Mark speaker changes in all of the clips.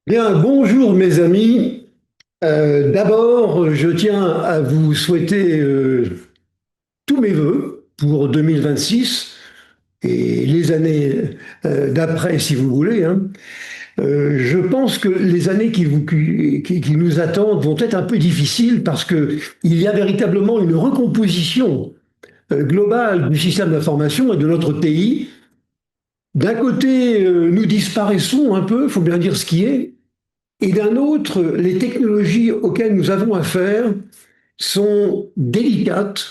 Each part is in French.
Speaker 1: Bien, bonjour mes amis. D'abord, je tiens à vous souhaiter tous mes voeux pour 2026 et les années d'après, si vous voulez, hein. Je pense que les années qui nous attendent vont être un peu difficiles parce que il y a véritablement une recomposition globale du système d'information et de notre pays. D'un côté, nous disparaissons un peu, il faut bien dire ce qui est. Et d'un autre, les technologies auxquelles nous avons affaire sont délicates,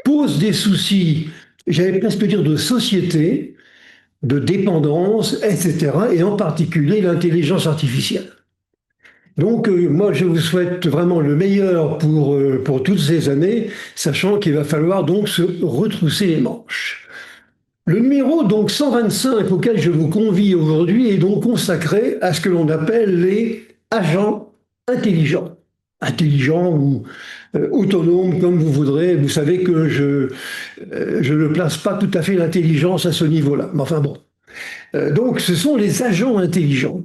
Speaker 1: posent des soucis, j'allais presque dire de société, de dépendance, etc., et en particulier l'intelligence artificielle. Donc, moi, je vous souhaite vraiment le meilleur pour toutes ces années, sachant qu'il va falloir donc se retrousser les manches. Le numéro donc 125 auquel je vous convie aujourd'hui est donc consacré à ce que l'on appelle les agents intelligents. Intelligents ou autonomes, comme vous voudrez. Vous savez que je ne place pas tout à fait l'intelligence à ce niveau-là. Mais enfin bon. Donc ce sont les agents intelligents.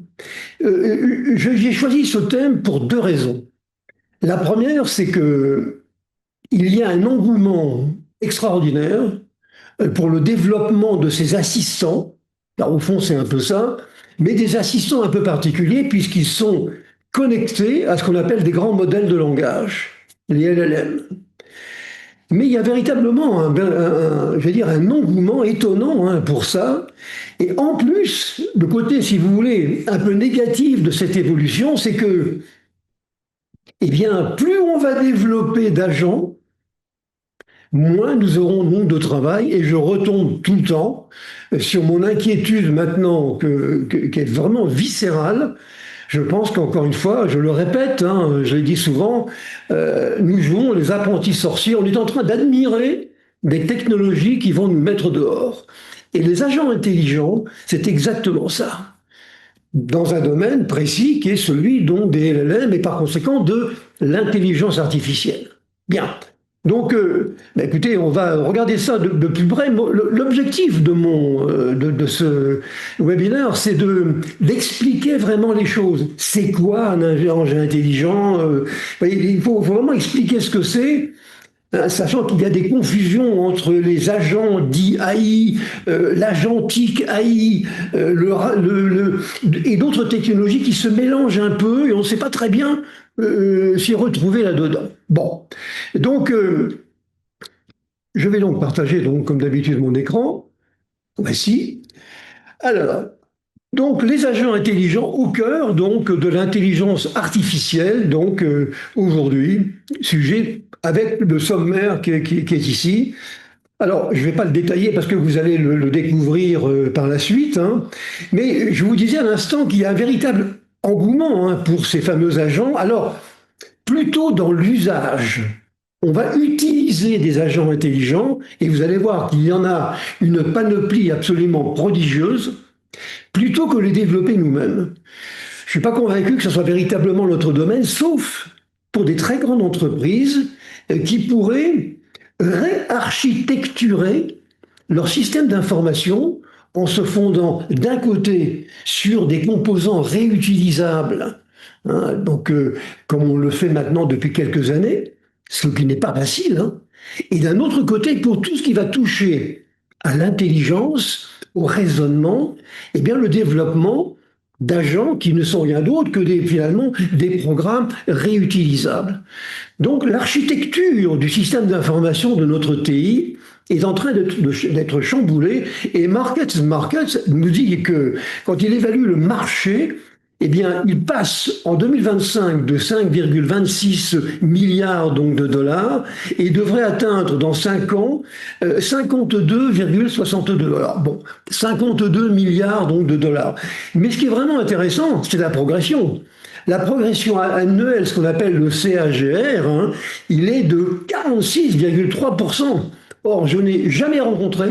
Speaker 1: J'ai choisi ce thème pour deux raisons. La première, c'est que il y a un engouement extraordinaire pour le développement de ces assistants. Alors, au fond, c'est un peu ça, mais des assistants un peu particuliers puisqu'ils sont connectés à ce qu'on appelle des grands modèles de langage, les LLM. Mais il y a véritablement je vais dire, un engouement étonnant pour ça. Et en plus, le côté, si vous voulez, un peu négatif de cette évolution, c'est que, eh bien, plus on va développer d'agents, moins nous aurons donc de travail. Et je retombe tout le temps sur mon inquiétude maintenant qui est vraiment viscérale. Je pense qu'encore une fois, je le répète, je l'ai dit souvent, nous jouons les apprentis sorciers. On est en train d'admirer des technologies qui vont nous mettre dehors. Et les agents intelligents, c'est exactement ça. Dans un domaine précis qui est celui donc des LLM et par conséquent de l'intelligence artificielle. Bien. Donc, écoutez, on va regarder ça de plus près. L'objectif de ce webinaire, c'est d'expliquer vraiment les choses. C'est quoi un agent intelligent? Il faut vraiment expliquer ce que c'est, sachant qu'il y a des confusions entre les agents dits AI, l'agentique AI, et d'autres technologies qui se mélangent un peu et on ne sait pas très bien s'y retrouver là-dedans. Bon, donc je vais donc partager donc comme d'habitude mon écran. Voici. Alors, donc les agents intelligents au cœur donc de l'intelligence artificielle donc aujourd'hui sujet avec le sommaire qui est ici. Alors, je ne vais pas le détailler parce que vous allez le découvrir par la suite, hein. Mais je vous disais à l'instant qu'il y a un véritable engouement pour ces fameux agents. Alors, plutôt dans l'usage, on va utiliser des agents intelligents et vous allez voir qu'il y en a une panoplie absolument prodigieuse, plutôt que les développer nous-mêmes. Je ne suis pas convaincu que ce soit véritablement notre domaine, sauf pour des très grandes entreprises qui pourraient réarchitecturer leur système d'information en se fondant d'un côté sur des composants réutilisables, donc comme on le fait maintenant depuis quelques années, ce qui n'est pas facile, et d'un autre côté pour tout ce qui va toucher à l'intelligence, au raisonnement, eh bien le développement d'agents qui ne sont rien d'autre que finalement des programmes réutilisables. Donc l'architecture du système d'information de notre TI est en train d'être chamboulée et Markets nous dit que quand il évalue le marché, eh bien, il passe en 2025 de 5,26 milliards donc, de dollars et devrait atteindre dans 5 ans 52,62 dollars. Bon, 52 milliards donc, de dollars. Mais ce qui est vraiment intéressant, c'est la progression. La progression annuelle, ce qu'on appelle le CAGR, il est de 46,3%. Or, je n'ai jamais rencontré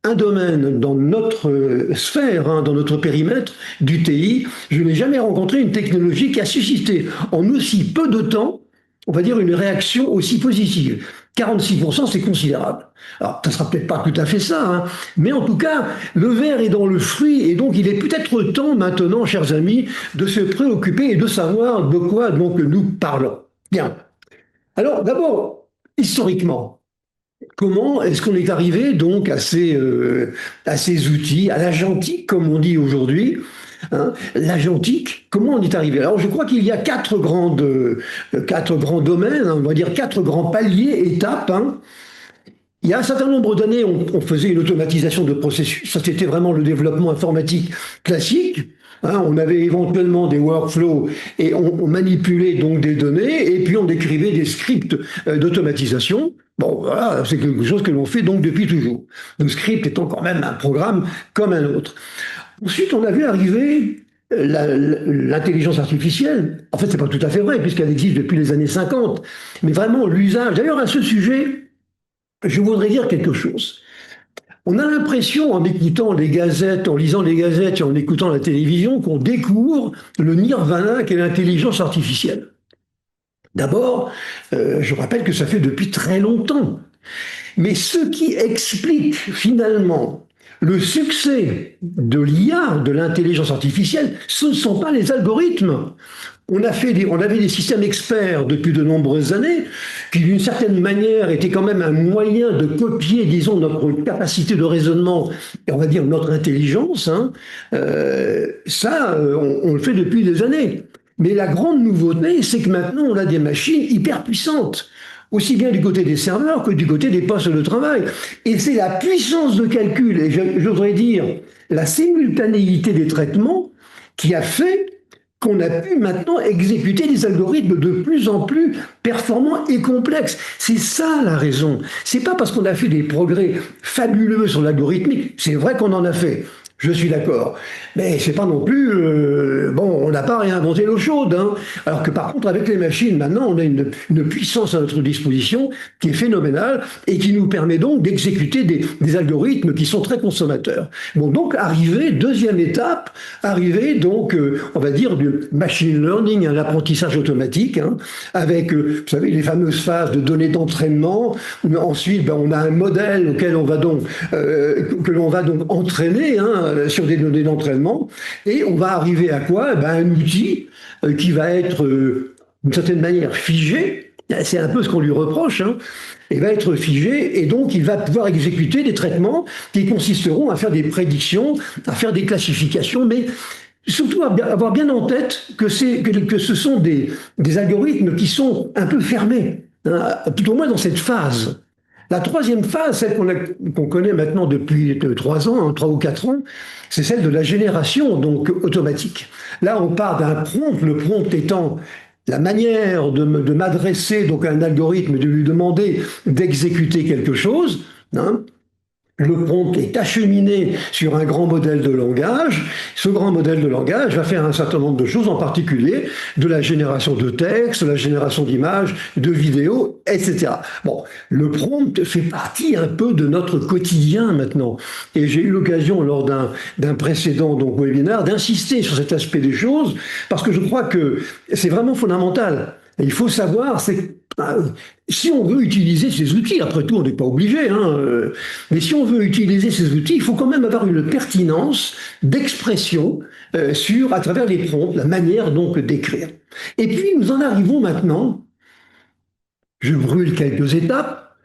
Speaker 1: un domaine dans notre sphère, dans notre périmètre du TI, je n'ai jamais rencontré une technologie qui a suscité en aussi peu de temps, on va dire, une réaction aussi positive. 46%, c'est considérable. Alors, ça ne sera peut-être pas tout à fait ça, hein, mais en tout cas, le ver est dans le fruit, et donc il est peut-être temps maintenant, chers amis, de se préoccuper et de savoir de quoi donc nous parlons. Bien. Alors, d'abord, historiquement, comment est-ce qu'on est arrivé donc à ces outils, à l'agentique, comme on dit aujourd'hui, hein, l'agentique, comment on est arrivé? Alors, je crois qu'il y a quatre grands domaines, hein, on va dire quatre grands paliers, étapes, hein. Il y a un certain nombre d'années, on faisait une automatisation de processus. Ça, c'était vraiment le développement informatique classique. Hein, on avait éventuellement des workflows et on manipulait donc des données et puis on écrivait des scripts d'automatisation. Bon, voilà, c'est quelque chose que l'on fait donc depuis toujours. Le script étant quand même un programme comme un autre. Ensuite, on a vu arriver l'intelligence artificielle. En fait, c'est pas tout à fait vrai puisqu'elle existe depuis les années 50. Mais vraiment, l'usage. D'ailleurs, à ce sujet, je voudrais dire quelque chose. On a l'impression, en écoutant les gazettes, en lisant les gazettes et en écoutant la télévision, qu'on découvre le nirvana qu'est l'intelligence artificielle. D'abord, je rappelle que ça fait depuis très longtemps. Mais ce qui explique finalement le succès de l'IA, de l'intelligence artificielle, ce ne sont pas les algorithmes. On avait des systèmes experts depuis de nombreuses années qui, d'une certaine manière, étaient quand même un moyen de copier, disons, notre capacité de raisonnement et on va dire notre intelligence. Hein. On le fait depuis des années. Mais la grande nouveauté, c'est que maintenant, on a des machines hyper puissantes, aussi bien du côté des serveurs que du côté des postes de travail. Et c'est la puissance de calcul, et je voudrais dire la simultanéité des traitements, qui a fait qu'on a pu maintenant exécuter des algorithmes de plus en plus performants et complexes. C'est ça la raison. C'est pas parce qu'on a fait des progrès fabuleux sur l'algorithmique. C'est vrai qu'on en a fait. Je suis d'accord. Mais c'est pas non plus... on n'a pas réinventé l'eau chaude. Hein. Alors que par contre, avec les machines, maintenant, on a une puissance à notre disposition qui est phénoménale et qui nous permet donc d'exécuter des algorithmes qui sont très consommateurs. Bon, donc, deuxième étape, donc, on va dire, du machine learning, un apprentissage automatique, hein, avec, vous savez, les fameuses phases de données d'entraînement. Ensuite, on a un modèle auquel que l'on va donc entraîner, hein, sur des données d'entraînement, et on va arriver à quoi? Un outil qui va être d'une certaine manière figé, c'est un peu ce qu'on lui reproche, hein. Il va être figé et donc il va pouvoir exécuter des traitements qui consisteront à faire des prédictions, à faire des classifications, mais surtout avoir bien en tête que ce sont des algorithmes qui sont un peu fermés, hein, tout au moins dans cette phase. La troisième phase, celle qu'on connaît maintenant depuis 3 ans, hein, 3 ou 4 ans, c'est celle de la génération donc automatique. Là, on part d'un prompt, le prompt étant la manière de m'adresser donc à un algorithme, de lui demander d'exécuter quelque chose. Hein. Le prompt est acheminé sur un grand modèle de langage. Ce grand modèle de langage va faire un certain nombre de choses, en particulier de la génération de texte, de la génération d'images, de vidéos, etc. Bon, le prompt fait partie un peu de notre quotidien maintenant. Et j'ai eu l'occasion, lors d'un précédent donc, webinaire, d'insister sur cet aspect des choses, parce que je crois que c'est vraiment fondamental. Et il faut savoir, si on veut utiliser ces outils, après tout, on n'est pas obligé, hein, mais si on veut utiliser ces outils, il faut quand même avoir une pertinence d'expression à travers les prompts, la manière donc d'écrire. Et puis, nous en arrivons maintenant, je brûle quelques étapes,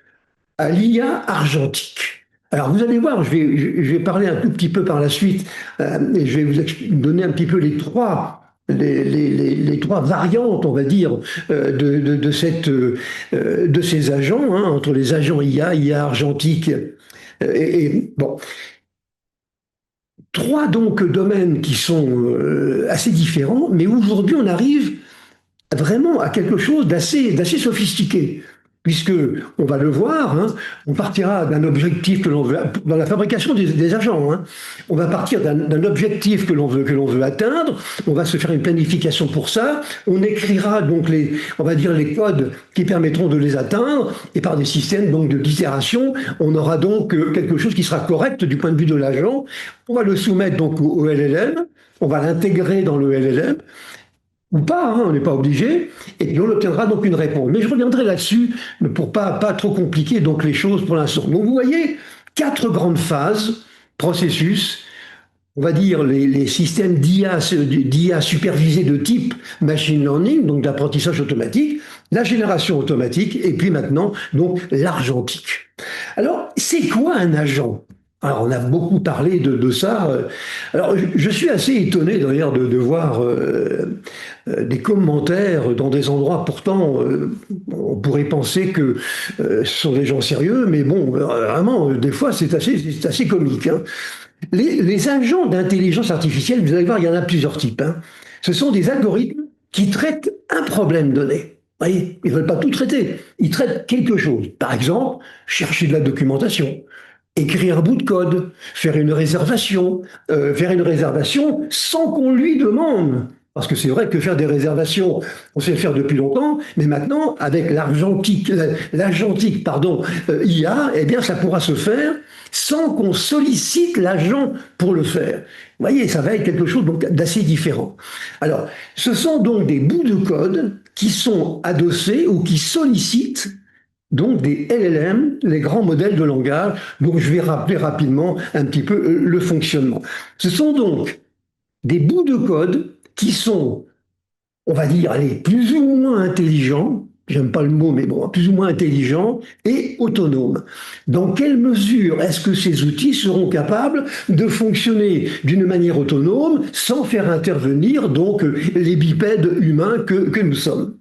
Speaker 1: à l'IA argentique. Alors, vous allez voir, je vais parler un tout petit peu par la suite, et je vais vous donner un petit peu les trois variantes, on va dire, de ces agents, hein, entre les agents IA argentique, bon. 3 donc domaines qui sont assez différents, mais aujourd'hui on arrive vraiment à quelque chose d'assez sophistiqué. Puisque, on va le voir, hein, on partira d'un objectif que l'on veut, dans la fabrication des agents, hein, on va partir d'un objectif que l'on veut atteindre, on va se faire une planification pour ça, on écrira donc on va dire les codes qui permettront de les atteindre, et par des systèmes donc d'itération, on aura donc quelque chose qui sera correct du point de vue de l'agent, on va le soumettre donc au LLM, on va l'intégrer dans le LLM, ou pas, hein, on n'est pas obligé, et puis on obtiendra donc une réponse. Mais je reviendrai là-dessus pour pas trop compliquer donc les choses pour l'instant. Donc vous voyez, quatre grandes phases, processus, on va dire les systèmes d'IA supervisés de type machine learning, donc d'apprentissage automatique, la génération automatique, et puis maintenant, donc l'argentique. Alors, c'est quoi un agent? Alors, on a beaucoup parlé de ça. Alors, je suis assez étonné d'ailleurs de voir des commentaires dans des endroits pourtant, on pourrait penser que ce sont des gens sérieux, mais bon, vraiment, des fois, c'est assez comique, hein. Les agents d'intelligence artificielle, vous allez voir, il y en a plusieurs types, hein. Ce sont des algorithmes qui traitent un problème donné. Vous voyez, ils ne veulent pas tout traiter. Ils traitent quelque chose. Par exemple, chercher de la documentation, écrire un bout de code, faire une réservation sans qu'on lui demande. Parce que c'est vrai que faire des réservations, on sait le faire depuis longtemps, mais maintenant, avec IA, eh bien, ça pourra se faire sans qu'on sollicite l'agent pour le faire. Vous voyez, ça va être quelque chose d'assez différent. Alors, ce sont donc des bouts de code qui sont adossés ou qui sollicitent donc des LLM, les grands modèles de langage, dont je vais rappeler rapidement un petit peu le fonctionnement. Ce sont donc des bouts de code qui sont, on va dire, allez, plus ou moins intelligents, j'aime pas le mot, mais bon, plus ou moins intelligents et autonomes. Dans quelle mesure est-ce que ces outils seront capables de fonctionner d'une manière autonome sans faire intervenir donc les bipèdes humains que nous sommes?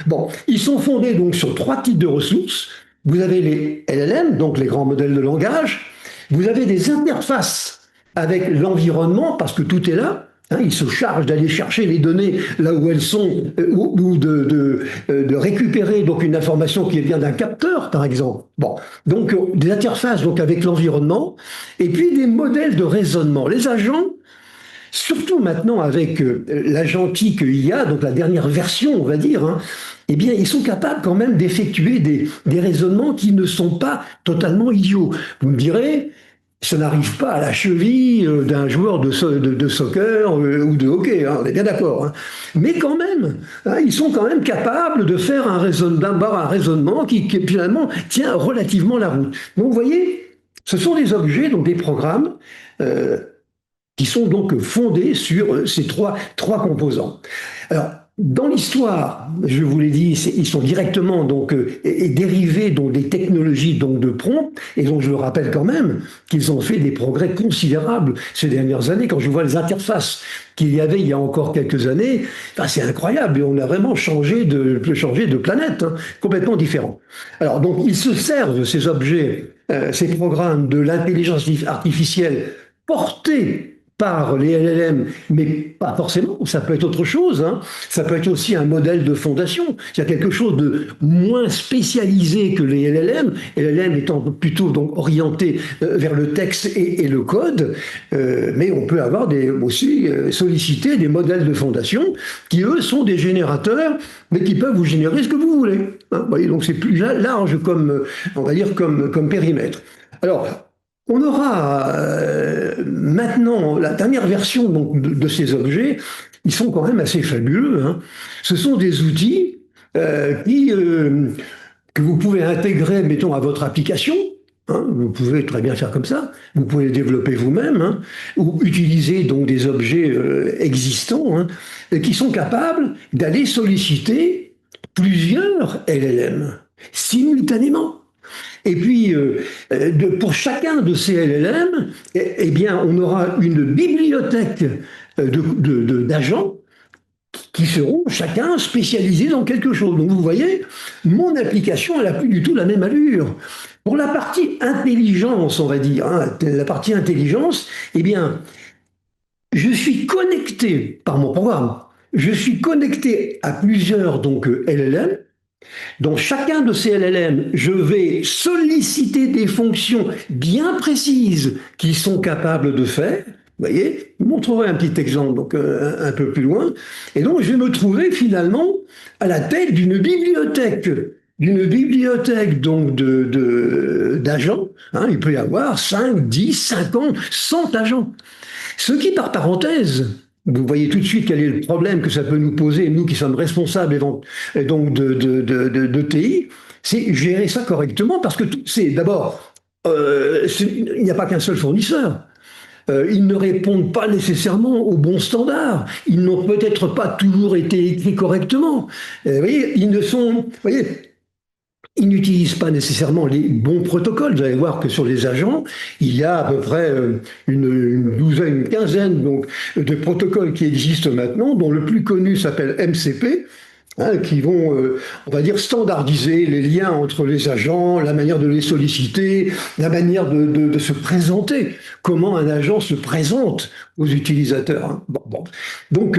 Speaker 1: Bon, ils sont fondés donc sur trois types de ressources. Vous avez les LLM, donc les grands modèles de langage. Vous avez des interfaces avec l'environnement, parce que tout est là. Hein, ils se chargent d'aller chercher les données là où elles sont, ou de récupérer donc une information qui vient d'un capteur, par exemple. Bon, donc des interfaces donc avec l'environnement, et puis des modèles de raisonnement. Les agents, surtout maintenant avec l'agentique IA, donc la dernière version, on va dire, hein, eh bien, ils sont capables quand même d'effectuer des raisonnements qui ne sont pas totalement idiots. Vous me direz, ça n'arrive pas à la cheville d'un joueur de soccer ou de hockey, hein, on est bien d'accord. Hein. Mais quand même, hein, ils sont quand même capables de faire un raisonnement qui finalement tient relativement la route. Donc vous voyez, ce sont des objets, donc des programmes, qui sont donc fondés sur ces trois composants. Alors, dans l'histoire, je vous l'ai dit, ils sont directement donc et dérivés donc des technologies donc de prompt, et donc je le rappelle quand même qu'ils ont fait des progrès considérables ces dernières années. Quand je vois les interfaces qu'il y avait il y a encore quelques années, ben c'est incroyable. On a vraiment changé de planète, hein, complètement différent. Alors donc ils se servent ces objets, ces programmes de l'intelligence artificielle portés par les LLM, mais pas forcément, ça peut être autre chose, hein. Ça peut être aussi un modèle de fondation, il y a quelque chose de moins spécialisé que les LLM étant plutôt donc orienté vers le texte et le code, mais on peut avoir aussi solliciter des modèles de fondation qui, eux, sont des générateurs, mais qui peuvent vous générer ce que vous voulez. Hein. Vous voyez, donc c'est plus large comme, on va dire, comme périmètre. Alors, on aura maintenant la dernière version donc, de ces objets. Ils sont quand même assez fabuleux. Hein. Ce sont des outils que vous pouvez intégrer, mettons, à votre application. Hein, vous pouvez très bien faire comme ça. Vous pouvez les développer vous-même, hein, ou utiliser donc des objets existants, hein, qui sont capables d'aller solliciter plusieurs LLM simultanément. Et puis, pour chacun de ces LLM, eh bien, on aura une bibliothèque d'agents qui seront chacun spécialisés dans quelque chose. Donc, vous voyez, mon application, elle n'a plus du tout la même allure. Pour la partie intelligence, on va dire, hein, la partie intelligence, eh bien, je suis connecté par mon programme. Je suis connecté à plusieurs donc LLM. Dans chacun de ces LLM, je vais solliciter des fonctions bien précises qu'ils sont capables de faire. Vous voyez, je vous montrerai un petit exemple donc, un peu plus loin. Et donc, je vais me trouver finalement à la tête d'une bibliothèque donc d'agents. Hein, il peut y avoir 5, 10, 50, 100 agents. Ce qui, par parenthèse, vous voyez tout de suite quel est le problème que ça peut nous poser, nous qui sommes responsables et donc de TI, c'est gérer ça correctement parce que c'est d'abord, il n'y a pas qu'un seul fournisseur. Ils ne répondent pas nécessairement aux bons standards. Ils n'ont peut-être pas toujours été écrits correctement. Vous voyez, vous voyez, ils n'utilisent pas nécessairement les bons protocoles. Vous allez voir que sur les agents, il y a à peu près une douzaine, une quinzaine donc, de protocoles qui existent maintenant, dont le plus connu s'appelle MCP, hein, qui vont, on va dire, standardiser les liens entre les agents, la manière de les solliciter, la manière de se présenter, comment un agent se présente aux utilisateurs. Hein. Bon. Donc,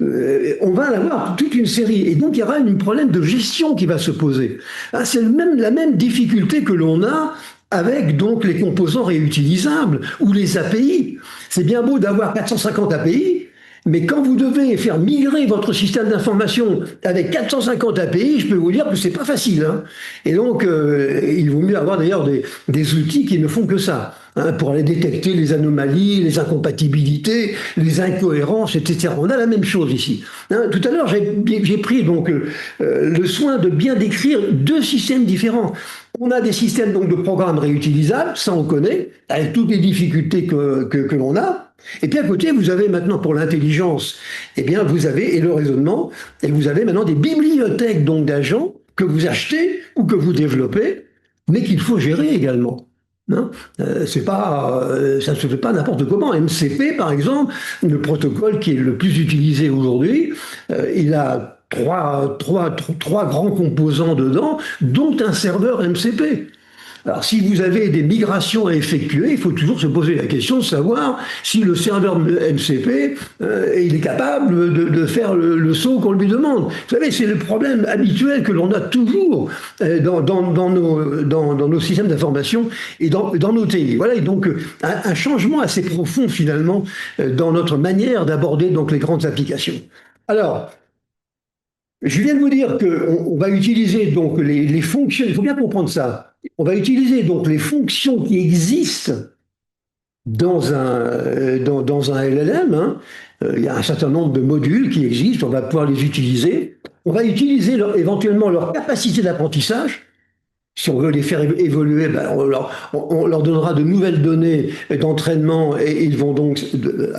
Speaker 1: on va avoir toute une série. Et donc, il y aura un problème de gestion qui va se poser. Ah, c'est la même difficulté que l'on a avec donc les composants réutilisables ou les API. C'est bien beau d'avoir 450 API, mais quand vous devez faire migrer votre système d'information avec 450 API, je peux vous dire que c'est pas facile. Hein. Et donc, il vaut mieux avoir d'ailleurs des outils qui ne font que ça, hein, pour aller détecter les anomalies, les incompatibilités, les incohérences, etc. On a la même chose ici. Hein. Tout à l'heure, j'ai pris donc le soin de bien décrire deux systèmes différents. On a des systèmes donc de programmes réutilisables, ça on connaît, avec toutes les difficultés que l'on a. Et puis à côté, vous avez maintenant pour l'intelligence, eh bien vous avez, et le raisonnement, et vous avez maintenant des bibliothèques donc d'agents que vous achetez ou que vous développez, mais qu'il faut gérer également. Hein, c'est pas, ça ne se fait pas n'importe comment. MCP, par exemple, le protocole qui est le plus utilisé aujourd'hui, il a trois grands composants dedans, dont un serveur MCP. Alors, si vous avez des migrations à effectuer, il faut toujours se poser la question de savoir si le serveur MCP il est capable de faire le saut qu'on lui demande. Vous savez, c'est le problème habituel que l'on a toujours dans nos systèmes d'information et dans nos TI. Voilà, et donc un changement assez profond finalement dans notre manière d'aborder donc les grandes applications. Alors, je viens de vous dire qu'on va utiliser donc les fonctions, il faut bien comprendre ça. On va utiliser donc les fonctions qui existent dans un LLM. Hein. Il y a un certain nombre de modules qui existent, on va pouvoir les utiliser. On va utiliser éventuellement leur capacité d'apprentissage. Si on veut les faire évoluer, ben on leur donnera de nouvelles données d'entraînement et ils vont donc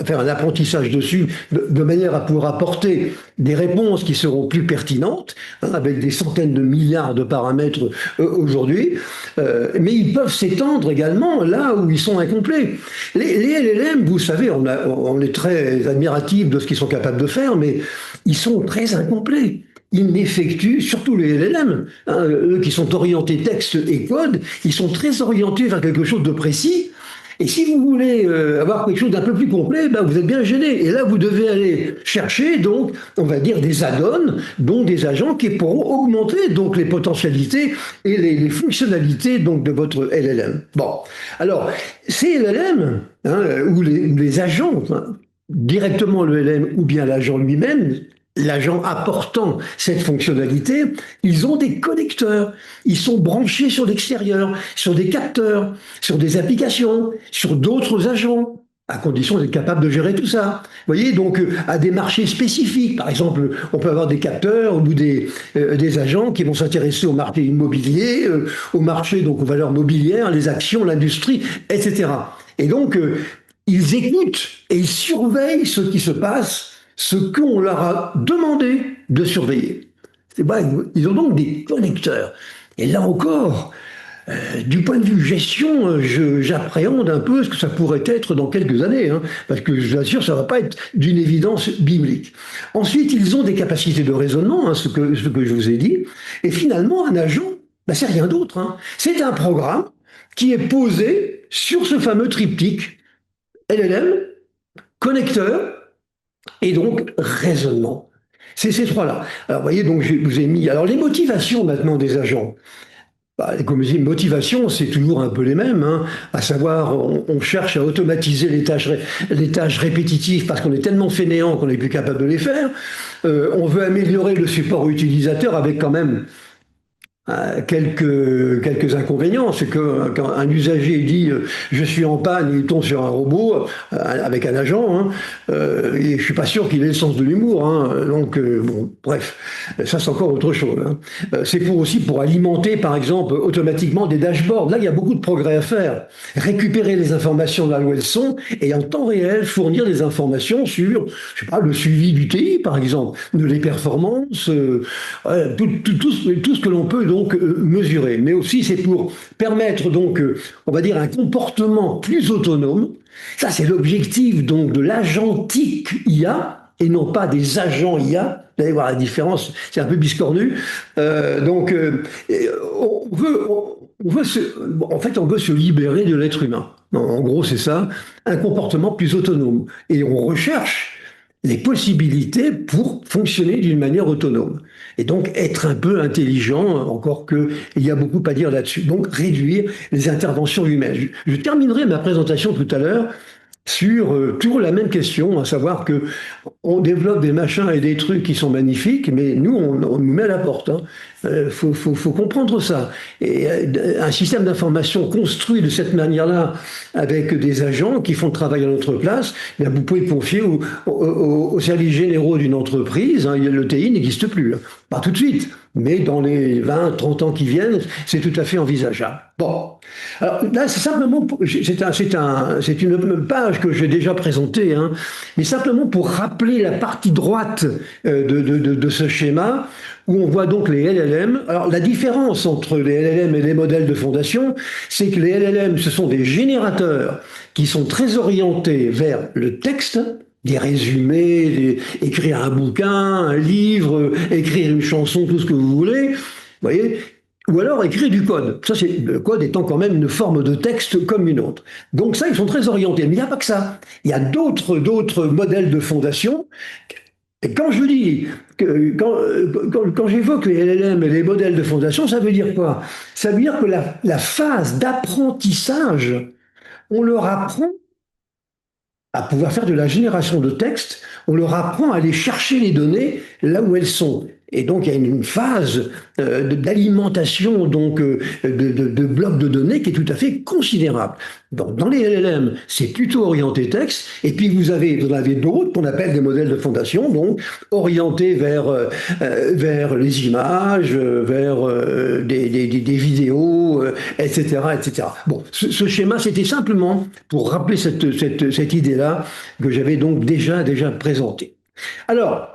Speaker 1: faire un apprentissage dessus de manière à pouvoir apporter des réponses qui seront plus pertinentes, hein, avec des centaines de milliards de paramètres aujourd'hui. Mais ils peuvent s'étendre également là où ils sont incomplets. Les LLM, vous savez, on est très admiratif de ce qu'ils sont capables de faire, mais ils sont très incomplets. Ils n'effectuent, surtout les LLM, hein, eux qui sont orientés texte et code, ils sont très orientés vers quelque chose de précis. Et si vous voulez avoir quelque chose d'un peu plus complet, ben vous êtes bien gêné. Et là, vous devez aller chercher, donc, on va dire, des add-ons, donc des agents qui pourront augmenter donc les potentialités et les fonctionnalités donc de votre LLM. Bon, alors, ces LLM, hein, ou les agents, hein, directement le LLM ou bien l'agent lui-même, l'agent apportant cette fonctionnalité, ils ont des connecteurs. Ils sont branchés sur l'extérieur, sur des capteurs, sur des applications, sur d'autres agents, à condition d'être capable de gérer tout ça. Vous voyez, donc à des marchés spécifiques. Par exemple, on peut avoir des capteurs ou des agents qui vont s'intéresser au marché immobilier, au marché donc aux valeurs mobilières, les actions, l'industrie, etc. Et donc, ils écoutent et ils surveillent ce qui se passe, ce qu'on leur a demandé de surveiller. Ils ont donc des connecteurs. Et là encore, du point de vue gestion, j'appréhende un peu ce que ça pourrait être dans quelques années, hein, parce que je vous assure, ça ne va pas être d'une évidence biblique. Ensuite, ils ont des capacités de raisonnement, hein, ce que je vous ai dit. Et finalement, un agent, ben, c'est rien d'autre. Hein. C'est un programme qui est posé sur ce fameux triptyque LLM, connecteur, et donc raisonnement. C'est ces trois-là. Alors, vous voyez, donc je vous ai mis. Alors, les motivations maintenant des agents. Bah, comme je dis, motivation, c'est toujours un peu les mêmes, hein. À savoir, on cherche à automatiser les tâches répétitives parce qu'on est tellement fainéant qu'on n'est plus capable de les faire. On veut améliorer le support utilisateur avec quand même quelques inconvénients. C'est que quand un usager dit je suis en panne, il tombe sur un robot avec un agent, hein, et je suis pas sûr qu'il ait le sens de l'humour. Hein. Donc bon, bref, ça c'est encore autre chose. Hein. C'est pour aussi pour alimenter, par exemple, automatiquement des dashboards. Là, il y a beaucoup de progrès à faire. Récupérer les informations là où elles sont et en temps réel fournir des informations sur, je sais pas, le suivi du TI, par exemple, de les performances, tout ce que l'on peut donc mesurer. Mais aussi, c'est pour permettre donc, on va dire, un comportement plus autonome. Ça, c'est l'objectif donc de l'agentique IA et non pas des agents IA. Vous allez voir la différence, c'est un peu biscornu. On veut, en fait, on veut se libérer de l'être humain. En gros, c'est ça, un comportement plus autonome. Et on recherche les possibilités pour fonctionner d'une manière autonome. Et donc être un peu intelligent, encore qu'il y a beaucoup à dire là-dessus. Donc réduire les interventions humaines. Je terminerai ma présentation tout à l'heure sur toujours la même question, à savoir que on développe des machins et des trucs qui sont magnifiques, mais nous, on nous met à la porte. Hein. Faut comprendre ça. Et un système d'information construit de cette manière-là, avec des agents qui font le travail à notre place, eh bien, vous pouvez le confier aux services généraux d'une entreprise. Hein. Le TI n'existe plus. Hein. Pas tout de suite, mais dans les 20, 30 ans qui viennent, c'est tout à fait envisageable. Bon. Alors là, c'est simplement, c'est une page que j'ai déjà présentée, hein, mais simplement pour rappeler la partie droite de ce schéma, où on voit donc les LLM. Alors la différence entre les LLM et les modèles de fondation, c'est que les LLM, ce sont des générateurs qui sont très orientés vers le texte, des résumés, écrire un bouquin, un livre, écrire une chanson, tout ce que vous voulez. Vous voyez, ou alors écrire du code. Ça, c'est le code étant quand même une forme de texte comme une autre. Donc ça, ils sont très orientés. Mais il n'y a pas que ça. Il y a d'autres modèles de fondation. Et quand je dis, quand j'évoque les LLM et les modèles de fondation, ça veut dire quoi? Ça veut dire que la phase d'apprentissage, on leur apprend à pouvoir faire de la génération de texte, on leur apprend à aller chercher les données là où elles sont. Et donc, il y a une phase d'alimentation donc de blocs de données qui est tout à fait considérable. Dans les LLM, c'est plutôt orienté texte. Et puis, vous en avez d'autres qu'on appelle des modèles de fondation, donc orientés vers les images, vers des vidéos, etc., etc. Bon, ce schéma, c'était simplement pour rappeler cette idée-là que j'avais donc déjà présentée. Alors,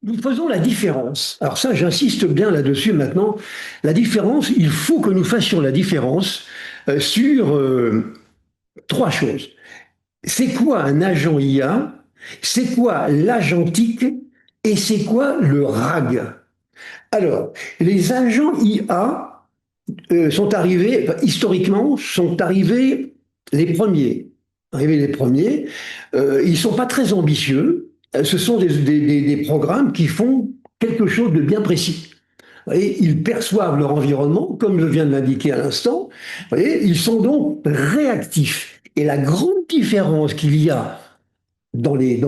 Speaker 1: nous faisons la différence. Alors ça, j'insiste bien là-dessus maintenant. La différence, il faut que nous fassions la différence sur trois choses. C'est quoi un agent IA? C'est quoi l'agentique? Et c'est quoi le RAG? Alors, les agents IA sont arrivés, enfin, historiquement, sont arrivés les premiers. Ils ne sont pas très ambitieux. Ce sont des programmes qui font quelque chose de bien précis. Et ils perçoivent leur environnement, comme je viens de l'indiquer à l'instant. Ils sont donc réactifs. Et la grande différence qu'il y a dans les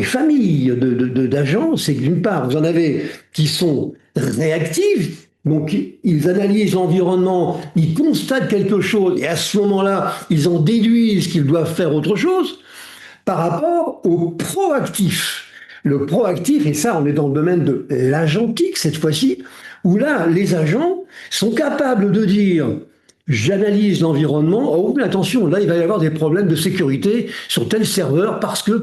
Speaker 1: familles d'agents, c'est que d'une part, vous en avez qui sont réactifs, donc ils analysent l'environnement, ils constatent quelque chose, et à ce moment-là, ils en déduisent qu'ils doivent faire autre chose, par rapport au proactif. Le proactif, et ça, on est dans le domaine de l'agentique cette fois-ci, où là, les agents sont capables de dire j'analyse l'environnement, oh, mais attention, là, il va y avoir des problèmes de sécurité sur tel serveur parce que.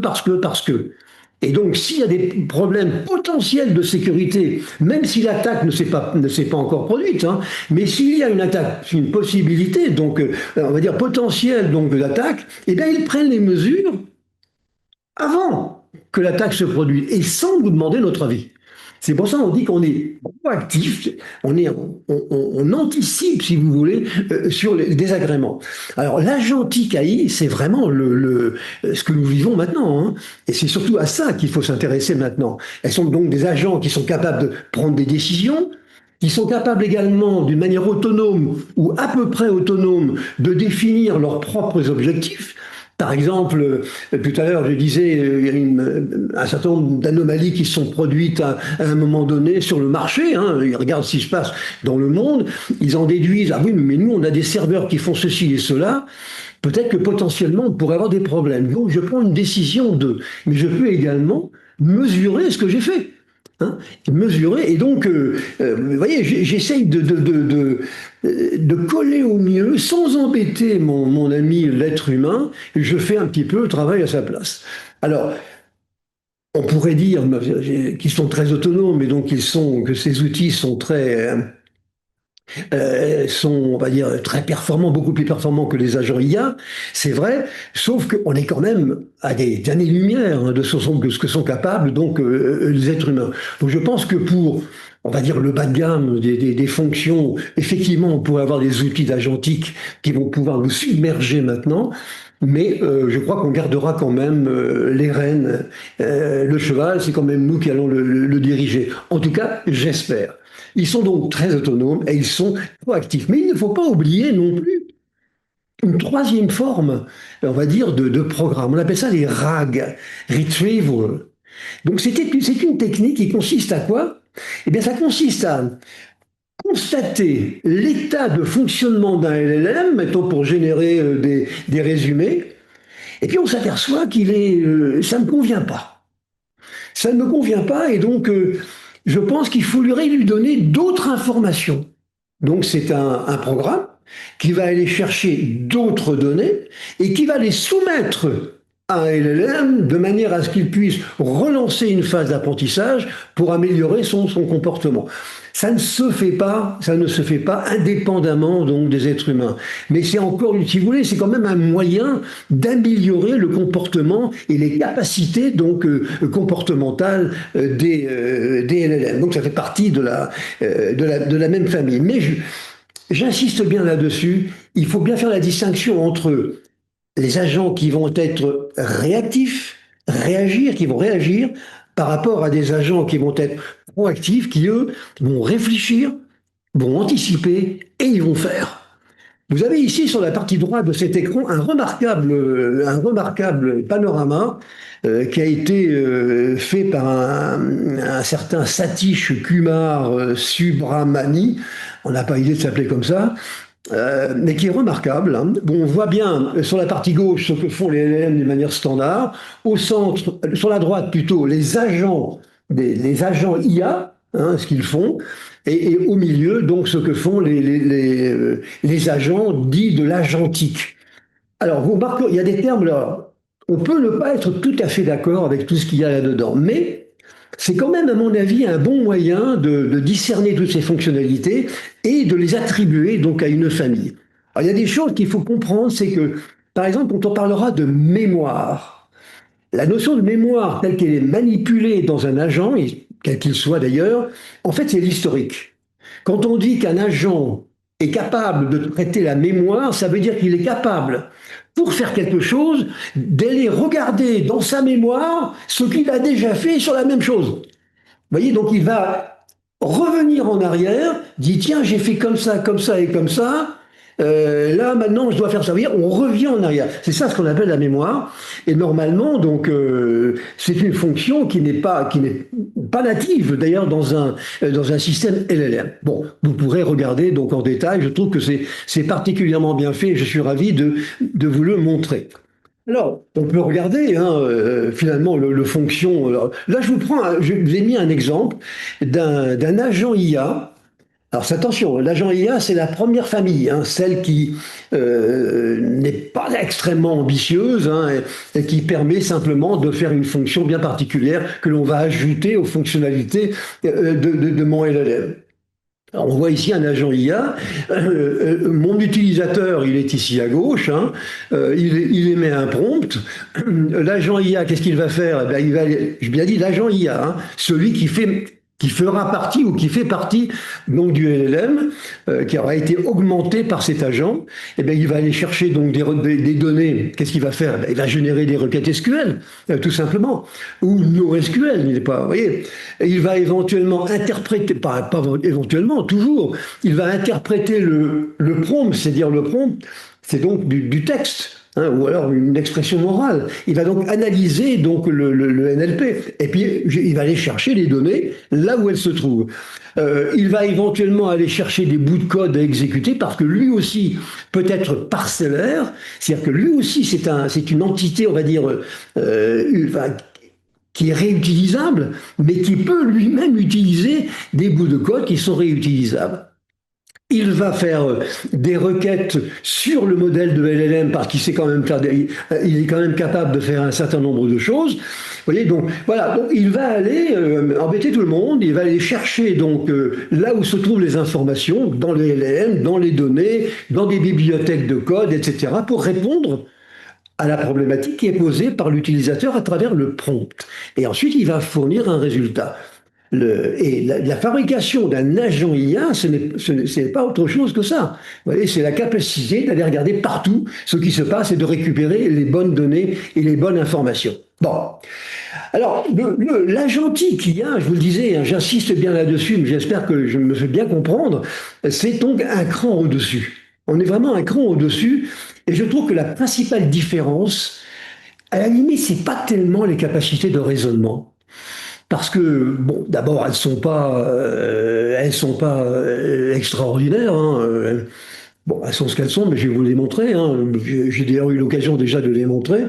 Speaker 1: Et donc, s'il y a des problèmes potentiels de sécurité, même si l'attaque ne s'est pas encore produite, hein, mais s'il y a une attaque, une possibilité, donc, on va dire potentielle donc, de l'attaque, eh bien, ils prennent les mesures avant que l'attaque se produise et sans nous demander notre avis. C'est pour ça qu'on dit qu'on est proactif, on anticipe, si vous voulez, sur les désagréments. Alors l'agentique AI, c'est vraiment ce que nous vivons maintenant. Hein, et c'est surtout à ça qu'il faut s'intéresser maintenant. Elles sont donc des agents qui sont capables de prendre des décisions, qui sont capables également, d'une manière autonome ou à peu près autonome, de définir leurs propres objectifs. Par exemple, tout à l'heure, je disais, il y a un certain nombre d'anomalies qui sont produites à un moment donné sur le marché. Hein. Ils regardent ce qui se passe dans le monde, ils en déduisent, ah oui, mais nous, on a des serveurs qui font ceci et cela. Peut-être que potentiellement, on pourrait avoir des problèmes. Donc, je prends une décision mais je peux également mesurer ce que j'ai fait. Hein, mesurer. Et donc, vous voyez, j'essaye de coller au mieux, sans embêter mon ami l'être humain, et je fais un petit peu le travail à sa place. Alors, on pourrait dire qu'ils sont très autonomes, et donc que ces outils sont on va dire, très performants, beaucoup plus performants que les agents IA, c'est vrai, sauf qu'on est quand même à des années-lumière hein, de ce que sont capables donc les êtres humains. Donc je pense que pour, on va dire, le bas de gamme des fonctions, effectivement, on pourrait avoir des outils d'agentique qui vont pouvoir nous submerger maintenant, mais je crois qu'on gardera quand même les rênes. Le cheval, c'est quand même nous qui allons le diriger. En tout cas, j'espère. Ils sont donc très autonomes et ils sont proactifs. Mais il ne faut pas oublier non plus une troisième forme, on va dire, de programme. On appelle ça les RAG, Retrieval. Donc c'est une technique qui consiste à quoi? Eh bien, ça consiste à constater l'état de fonctionnement d'un LLM, mettons pour générer des résumés, et puis on s'aperçoit ça ne convient pas. Ça ne me convient pas, et donc je pense qu'il faudrait lui donner d'autres informations. Donc c'est un programme qui va aller chercher d'autres données et qui va les soumettre à un LLM de manière à ce qu'il puisse relancer une phase d'apprentissage pour améliorer son comportement. Ça ne se fait pas indépendamment donc des êtres humains. Mais c'est encore, si vous voulez, c'est quand même un moyen d'améliorer le comportement et les capacités donc comportementales des LLM. Donc ça fait partie de la même famille. Mais j'insiste bien là-dessus, il faut bien faire la distinction entre les agents qui vont être réactifs, qui vont réagir par rapport à des agents qui vont être proactifs, qui eux vont réfléchir, vont anticiper et ils vont faire. Vous avez ici sur la partie droite de cet écran un remarquable panorama qui a été fait par un certain Satish Kumar Subramani, on n'a pas idée de s'appeler comme ça, mais qui est remarquable. Hein. Bon, on voit bien sur la partie gauche ce que font les LLM de manière standard. Au centre, sur la droite plutôt, les agents IA, hein, ce qu'ils font. Et au milieu, donc, ce que font les agents dits de l'agentique. Alors, vous remarquez, il y a des termes là. On peut ne pas être tout à fait d'accord avec tout ce qu'il y a là-dedans, mais c'est quand même, à mon avis, un bon moyen de discerner toutes ces fonctionnalités et de les attribuer donc à une famille. Alors, il y a des choses qu'il faut comprendre, c'est que, par exemple, quand on parlera de mémoire, la notion de mémoire telle qu'elle est manipulée dans un agent, quel qu'il soit d'ailleurs, en fait, c'est l'historique. Quand on dit qu'un agent est capable de traiter la mémoire, ça veut dire qu'il est capable, pour faire quelque chose, d'aller regarder dans sa mémoire ce qu'il a déjà fait sur la même chose. Vous voyez, donc il va revenir en arrière, dit tiens, j'ai fait comme ça et comme ça. Là, maintenant, je dois faire ça. Vous voyez, on revient en arrière. C'est ça ce qu'on appelle la mémoire. Et normalement, donc, c'est une fonction qui n'est pas native, d'ailleurs, dans un système LLM. Bon, vous pourrez regarder donc en détail. Je trouve que c'est particulièrement bien fait. Et je suis ravi de vous le montrer. Alors, on peut regarder finalement le fonction. Alors, là, je vous ai mis un exemple d'un agent IA. Alors attention, l'agent IA, c'est la première famille, hein, celle qui n'est pas extrêmement ambitieuse hein, et qui permet simplement de faire une fonction bien particulière que l'on va ajouter aux fonctionnalités de mon LLM. Alors, on voit ici un agent IA. Mon utilisateur, il est ici à gauche. Hein, il émet un prompt. L'agent IA, qu'est-ce qu'il va faire? Eh bien, je bien dit l'agent IA, hein, celui qui fera partie ou qui fait partie donc du LLM qui aura été augmenté par cet agent, eh bien, il va aller chercher donc des données. Qu'est-ce qu'il va faire? Il va générer des requêtes SQL, tout simplement, ou NoSQL. Il n'est pas, vous voyez. Et il va éventuellement interpréter, pas éventuellement, toujours. Il va interpréter le prompt, c'est-à-dire le prompt, c'est donc du texte. hein, ou alors une expression morale. Il va donc analyser donc le NLP, et puis il va aller chercher les données là où elles se trouvent. Il va éventuellement aller chercher des bouts de code à exécuter parce que lui aussi peut être parcellaire, c'est-à-dire que lui aussi c'est une entité, on va dire, enfin, qui est réutilisable, mais qui peut lui-même utiliser des bouts de code qui sont réutilisables. Il va faire des requêtes sur le modèle de LLM parce qu'il sait quand même il est quand même capable de faire un certain nombre de choses. Vous voyez, donc voilà, donc, il va aller embêter tout le monde, il va aller chercher donc là où se trouvent les informations, dans les LLM, dans les données, dans des bibliothèques de code, etc., pour répondre à la problématique qui est posée par l'utilisateur à travers le prompt. Et ensuite, il va fournir un résultat. La fabrication d'un agent IA, ce n'est pas autre chose que ça. Vous voyez, c'est la capacité d'aller regarder partout ce qui se passe et de récupérer les bonnes données et les bonnes informations. Bon. Alors, l'agentique IA, je vous le disais, hein, j'insiste bien là-dessus, mais j'espère que je me fais bien comprendre, c'est donc un cran au-dessus. On est vraiment un cran au-dessus, et je trouve que la principale différence, à la limite, c'est pas tellement les capacités de raisonnement. Parce que, bon, d'abord, elles sont pas extraordinaires. Hein. Bon, elles sont ce qu'elles sont, mais je vais vous les montrer. Hein. J'ai d'ailleurs eu l'occasion déjà de les montrer.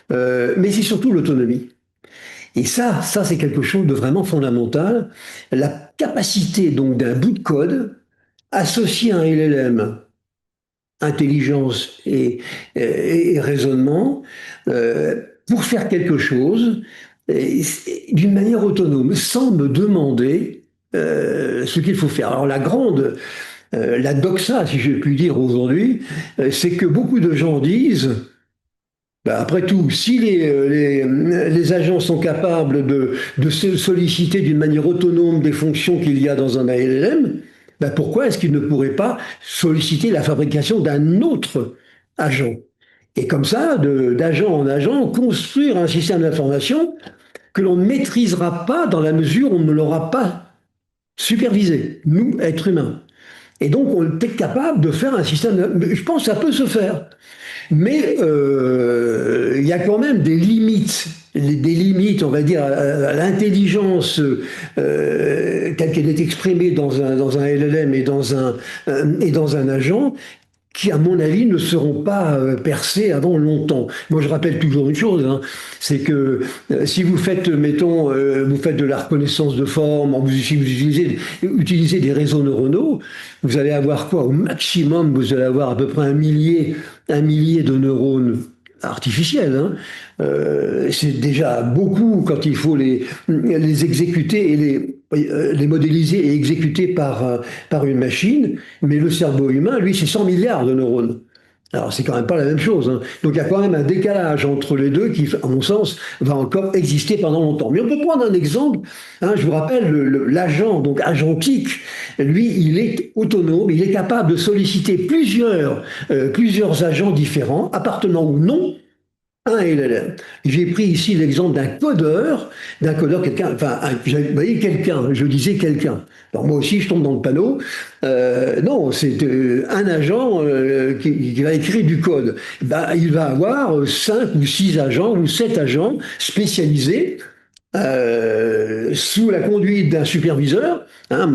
Speaker 1: Mais c'est surtout l'autonomie. Et ça c'est quelque chose de vraiment fondamental. La capacité donc d'un bout de code associé à un LLM, intelligence et raisonnement, pour faire quelque chose d'une manière autonome, sans me demander ce qu'il faut faire. Alors la doxa, si je puis dire aujourd'hui, c'est que beaucoup de gens disent, ben après tout, si les agents sont capables de solliciter d'une manière autonome des fonctions qu'il y a dans un ALM, ben pourquoi est-ce qu'ils ne pourraient pas solliciter la fabrication d'un autre agent? Et comme ça, d'agent en agent, construire un système d'information que l'on ne maîtrisera pas dans la mesure où on ne l'aura pas supervisé, nous, êtres humains. Et donc, on est capable de faire un système. Je pense que ça peut se faire. Mais il y a quand même des limites, on va dire, à l'intelligence telle qu'elle est exprimée dans un LLM et dans un agent, qui, à mon avis, ne seront pas percés avant longtemps. Moi, je rappelle toujours une chose, hein, c'est que si vous faites, mettons, vous faites de la reconnaissance de forme, si vous utilisez des réseaux neuronaux, vous allez avoir quoi? Au maximum, vous allez avoir à peu près un millier de neurones artificiels. Hein. C'est déjà beaucoup quand il faut les exécuter et les modéliser et exécuter par une machine, mais le cerveau humain, lui, c'est 100 milliards de neurones. Alors, c'est quand même pas la même chose. Hein. Donc, il y a quand même un décalage entre les deux qui, à mon sens, va encore exister pendant longtemps. Mais on peut prendre un exemple. Hein, je vous rappelle, l'agent, donc agentique, lui, il est autonome, il est capable de solliciter plusieurs agents différents, appartenant ou non un LLM. J'ai pris ici l'exemple d'un codeur, quelqu'un, enfin, vous voyez, quelqu'un, je disais quelqu'un. Alors moi aussi, je tombe dans le panneau. Non, c'est un agent qui va écrire du code. Ben, il va avoir 5 ou 6 agents ou 7 agents spécialisés sous la conduite d'un superviseur. Hein,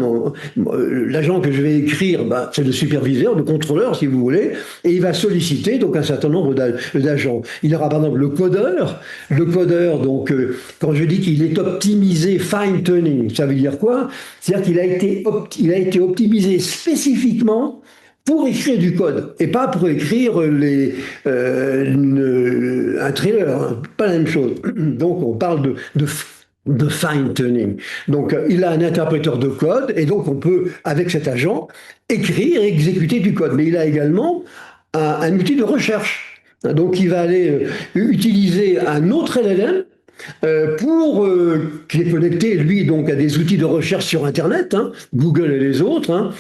Speaker 1: l'agent que je vais écrire, bah, c'est le superviseur, le contrôleur, si vous voulez, et il va solliciter donc un certain nombre d'agents. Il aura par exemple le codeur. Le codeur, donc, quand je dis qu'il est optimisé, fine-tuning, ça veut dire quoi? C'est-à-dire qu'il a été optimisé spécifiquement pour écrire du code et pas pour écrire un trailer, hein, pas la même chose. Donc on parle de fine-tuning. Donc il a un interpréteur de code et donc on peut, avec cet agent, écrire et exécuter du code. Mais il a également un outil de recherche. Donc il va aller utiliser un autre LLM qui est connecté, lui, donc à des outils de recherche sur Internet, hein, Google et les autres, hein,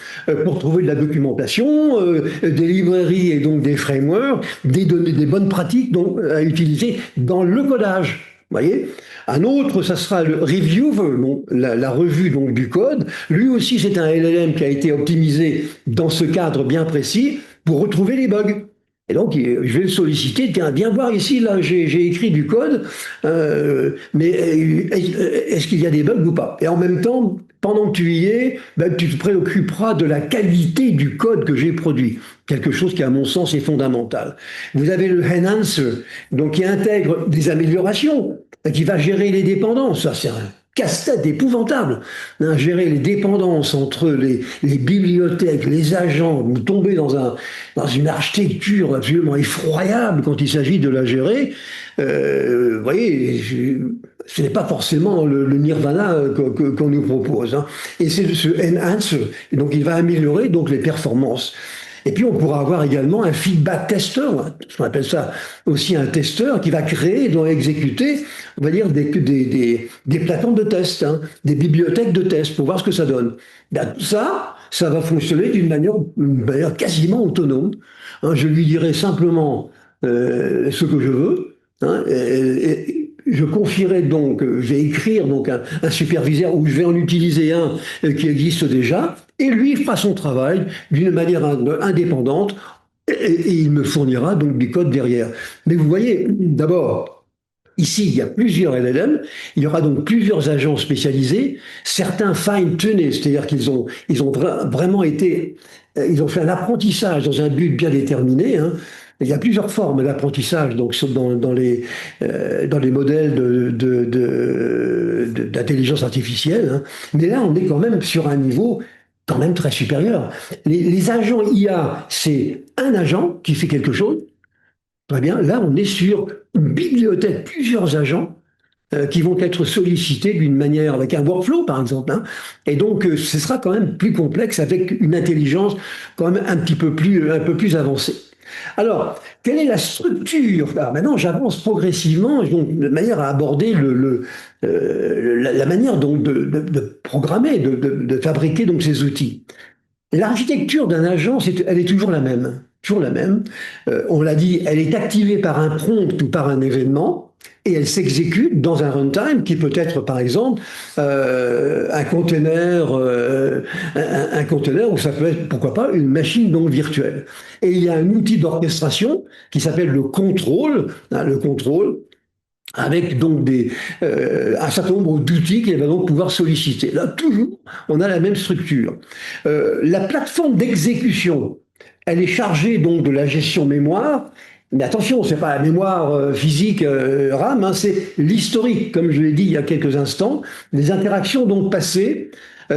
Speaker 1: pour trouver de la documentation, des librairies et donc des frameworks, des données, des bonnes pratiques donc, à utiliser dans le codage. Vous voyez? Un autre, ça sera le reviewer, bon, la revue donc, du code. Lui aussi, c'est un LLM qui a été optimisé dans ce cadre bien précis pour retrouver les bugs. Et donc, je vais le solliciter, tiens, viens voir ici, là, j'ai écrit du code, mais est-ce qu'il y a des bugs ou pas? Et en même temps, pendant que tu y es, ben, tu te préoccuperas de la qualité du code que j'ai produit. Quelque chose qui, à mon sens, est fondamental. Vous avez le enhancer, donc qui intègre des améliorations, qui va gérer les dépendances. Ça, c'est un casse-tête épouvantable. Hein, gérer les dépendances entre les bibliothèques, les agents, vous tombez dans une architecture absolument effroyable quand il s'agit de la gérer. Vous voyez, ce n'est pas forcément le nirvana qu'on nous propose. Hein. Et c'est ce enhance, donc il va améliorer donc les performances. Et puis on pourra avoir également un feedback tester, hein, on appelle ça aussi un testeur qui va créer, doit exécuter, on va dire des plateformes de test, hein, des bibliothèques de test pour voir ce que ça donne. Ben, ça va fonctionner d'une manière quasiment autonome. Hein, je lui dirai simplement ce que je veux. Hein, je confierai donc, je vais écrire donc un superviseur ou je vais en utiliser un qui existe déjà, et lui fera son travail d'une manière indépendante et il me fournira donc du code derrière. Mais vous voyez, d'abord, ici, il y a plusieurs LLM, il y aura donc plusieurs agents spécialisés, certains fine-tunés, c'est-à-dire qu'ils ont vraiment été, ils ont fait un apprentissage dans un but bien déterminé, hein. Il y a plusieurs formes d'apprentissage donc dans les modèles d'intelligence artificielle, hein. Mais là, on est quand même sur un niveau quand même très supérieur. Les agents IA, c'est un agent qui fait quelque chose. Très bien. Là, on est sur une bibliothèque, plusieurs agents qui vont être sollicités d'une manière, avec un workflow par exemple. Hein. Et donc, ce sera quand même plus complexe avec une intelligence quand même un peu plus avancée. Alors, quelle est la structure? Alors maintenant, j'avance progressivement donc, de manière à aborder la manière donc, de programmer, de fabriquer donc, ces outils. L'architecture d'un agent, elle est toujours la même. Toujours la même. On l'a dit, elle est activée par un prompt ou par un événement et elle s'exécute dans un runtime qui peut être, par exemple, un container ou ça peut être, pourquoi pas, une machine donc virtuelle. Et il y a un outil d'orchestration qui s'appelle le contrôle, hein, le contrôle, avec donc un certain nombre d'outils qu'elle va donc pouvoir solliciter. Là, toujours, on a la même structure. La plateforme d'exécution, elle est chargée donc de la gestion mémoire, mais attention, c'est pas la mémoire physique RAM, hein, c'est l'historique, comme je l'ai dit il y a quelques instants, les interactions donc passées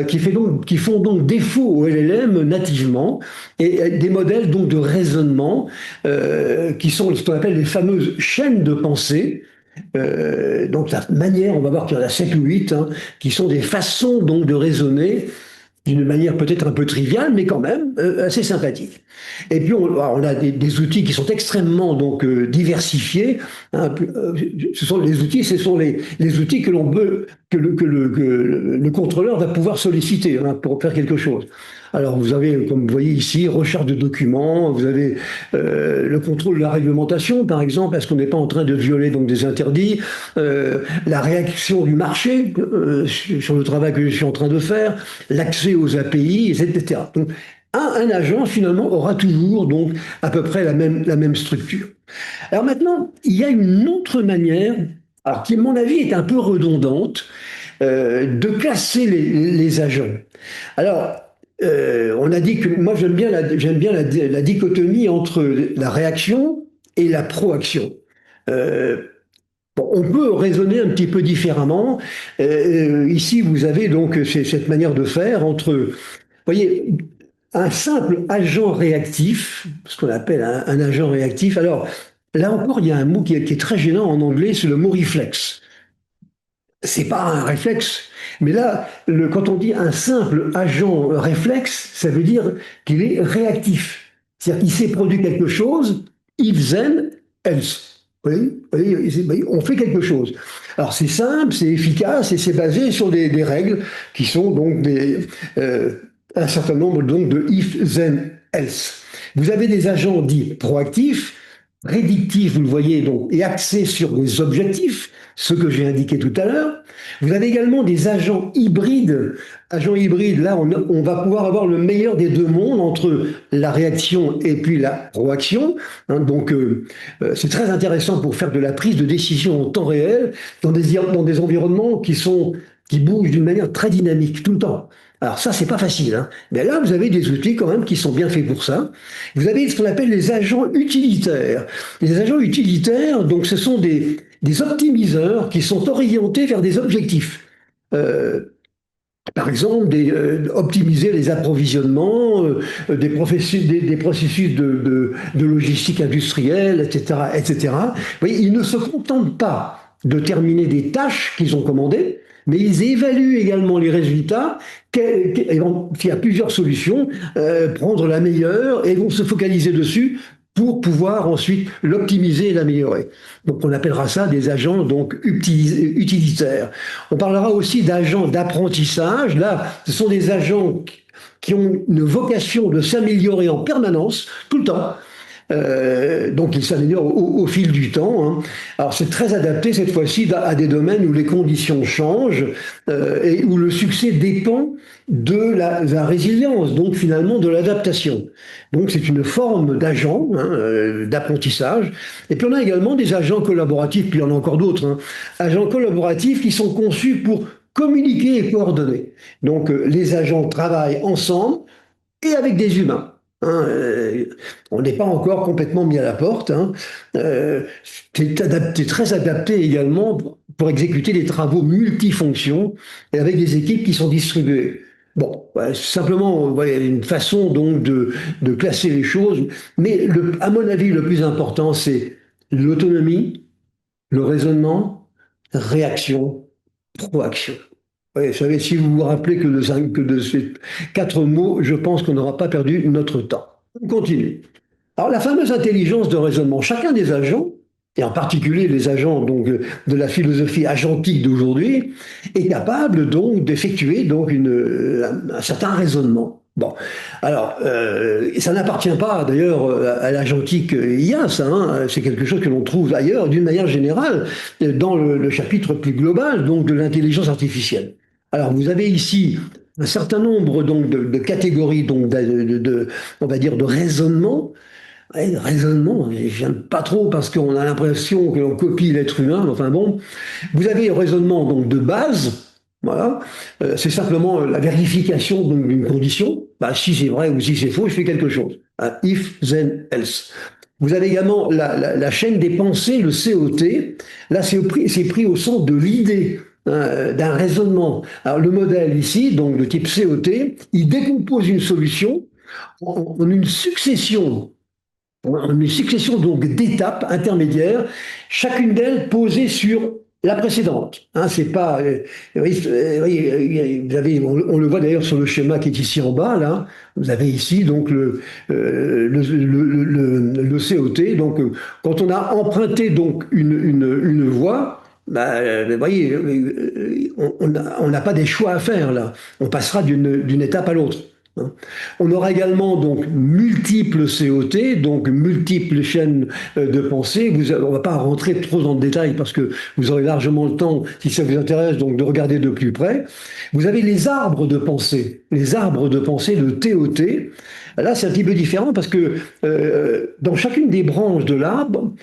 Speaker 1: qui font donc défaut au LLM nativement et des modèles donc de raisonnement qui sont ce qu'on appelle les fameuses chaînes de pensée. Donc la manière, on va voir qu'il y en a 7 ou 8, hein, qui sont des façons donc de raisonner d'une manière peut-être un peu triviale, mais quand même assez sympathique. Et puis on a des outils qui sont extrêmement donc diversifiés. Hein, ce sont les outils que l'on veut que le contrôleur va pouvoir solliciter hein, pour faire quelque chose. Alors vous avez, comme vous voyez ici, recherche de documents, vous avez le contrôle de la réglementation, par exemple, est-ce qu'on n'est pas en train de violer donc des interdits, la réaction du marché sur le travail que je suis en train de faire, l'accès aux API, etc. Donc, un agent, finalement, aura toujours donc à peu près la même structure. Alors maintenant, il y a une autre manière, alors qui, à mon avis, est un peu redondante, de classer les agents. Alors, on a dit que moi j'aime bien la dichotomie entre la réaction et la proaction. Bon, on peut raisonner un petit peu différemment. Ici, vous avez donc cette manière de faire entre, vous voyez, un simple agent réactif, ce qu'on appelle un agent réactif. Alors, là encore, il y a un mot qui est très gênant en anglais, c'est le mot réflexe. C'est pas un réflexe. Mais là, quand on dit un simple agent réflexe, ça veut dire qu'il est réactif. C'est-à-dire qu'il s'est produit quelque chose, if then, else. Vous voyez, on fait quelque chose. Alors c'est simple, c'est efficace et c'est basé sur des règles qui sont donc un certain nombre donc, de if then, else. Vous avez des agents dits proactifs, prédictif, vous le voyez, donc, et axé sur les objectifs, ce que j'ai indiqué tout à l'heure. Vous avez également des agents hybrides. Agents hybrides, là, on va pouvoir avoir le meilleur des deux mondes entre la réaction et puis la proaction. Hein, donc, c'est très intéressant pour faire de la prise de décision en temps réel dans des environnements qui bougent d'une manière très dynamique tout le temps. Alors ça, c'est pas facile, hein. Mais là, vous avez des outils quand même qui sont bien faits pour ça. Vous avez ce qu'on appelle les agents utilitaires. Les agents utilitaires, donc, ce sont des optimiseurs qui sont orientés vers des objectifs. Euh, Par exemple, optimiser les approvisionnements, des processus de logistique industrielle, etc., etc. Vous voyez, ils ne se contentent pas de terminer des tâches qu'ils ont commandées, mais ils évaluent également les résultats. Il y a plusieurs solutions, prendre la meilleure et vont se focaliser dessus pour pouvoir ensuite l'optimiser et l'améliorer. Donc on appellera ça des agents donc utilitaires. On parlera aussi d'agents d'apprentissage. Là, ce sont des agents qui ont une vocation de s'améliorer en permanence, tout le temps. Donc, ils s'améliorent au fil du temps. Hein. Alors, c'est très adapté cette fois-ci à des domaines où les conditions changent et où le succès dépend de la résilience, donc finalement de l'adaptation. Donc, c'est une forme d'agent, hein, d'apprentissage. Et puis, on a également des agents collaboratifs, puis il y en a encore d'autres. Hein. Agents collaboratifs qui sont conçus pour communiquer et coordonner. Donc, les agents travaillent ensemble et avec des humains. Hein, on n'est pas encore complètement mis à la porte. Hein. C'est très adapté également pour exécuter des travaux multifonctions et avec des équipes qui sont distribuées. Bon, simplement une façon donc de classer les choses, mais à mon avis, le plus important, c'est l'autonomie, le raisonnement, réaction, proaction. Oui, vous savez, si vous vous rappelez que de ces quatre mots, je pense qu'on n'aura pas perdu notre temps. On continue. Alors, la fameuse intelligence de raisonnement, chacun des agents, et en particulier les agents donc, de la philosophie agentique d'aujourd'hui, est capable donc d'effectuer donc un certain raisonnement. Bon, alors, ça n'appartient pas d'ailleurs à l'agentique IA, ça, hein, c'est quelque chose que l'on trouve ailleurs d'une manière générale dans le chapitre plus global donc de l'intelligence artificielle. Alors, vous avez ici un certain nombre donc de catégories donc on va dire de raisonnement. Ouais, le raisonnement, j'aime pas trop parce qu'on a l'impression que l'on copie l'être humain. Mais enfin bon, vous avez le raisonnement donc de base. Voilà, c'est simplement la vérification d'une condition. Bah, si c'est vrai ou si c'est faux, je fais quelque chose. If, then, else. Vous avez également la chaîne des pensées, le COT. Là, c'est pris au sens de l'idée, hein, d'un raisonnement. Alors, le modèle ici, donc de type COT, il décompose une solution en une succession donc d'étapes intermédiaires, chacune d'elles posée sur la précédente. Hein, c'est pas, vous avez, on le voit d'ailleurs sur le schéma qui est ici en bas là. Vous avez ici donc le COT. Donc, quand on a emprunté donc une voie. Bah, vous voyez, on n'a pas des choix à faire là. On passera d'une étape à l'autre. Hein. On aura également donc multiples COT, donc multiples chaînes de pensée. On ne va pas rentrer trop dans le détail parce que vous aurez largement le temps, si ça vous intéresse, donc de regarder de plus près. Vous avez les arbres de pensée, le TOT. Là, c'est un petit peu différent parce que dans chacune des branches de l'arbre,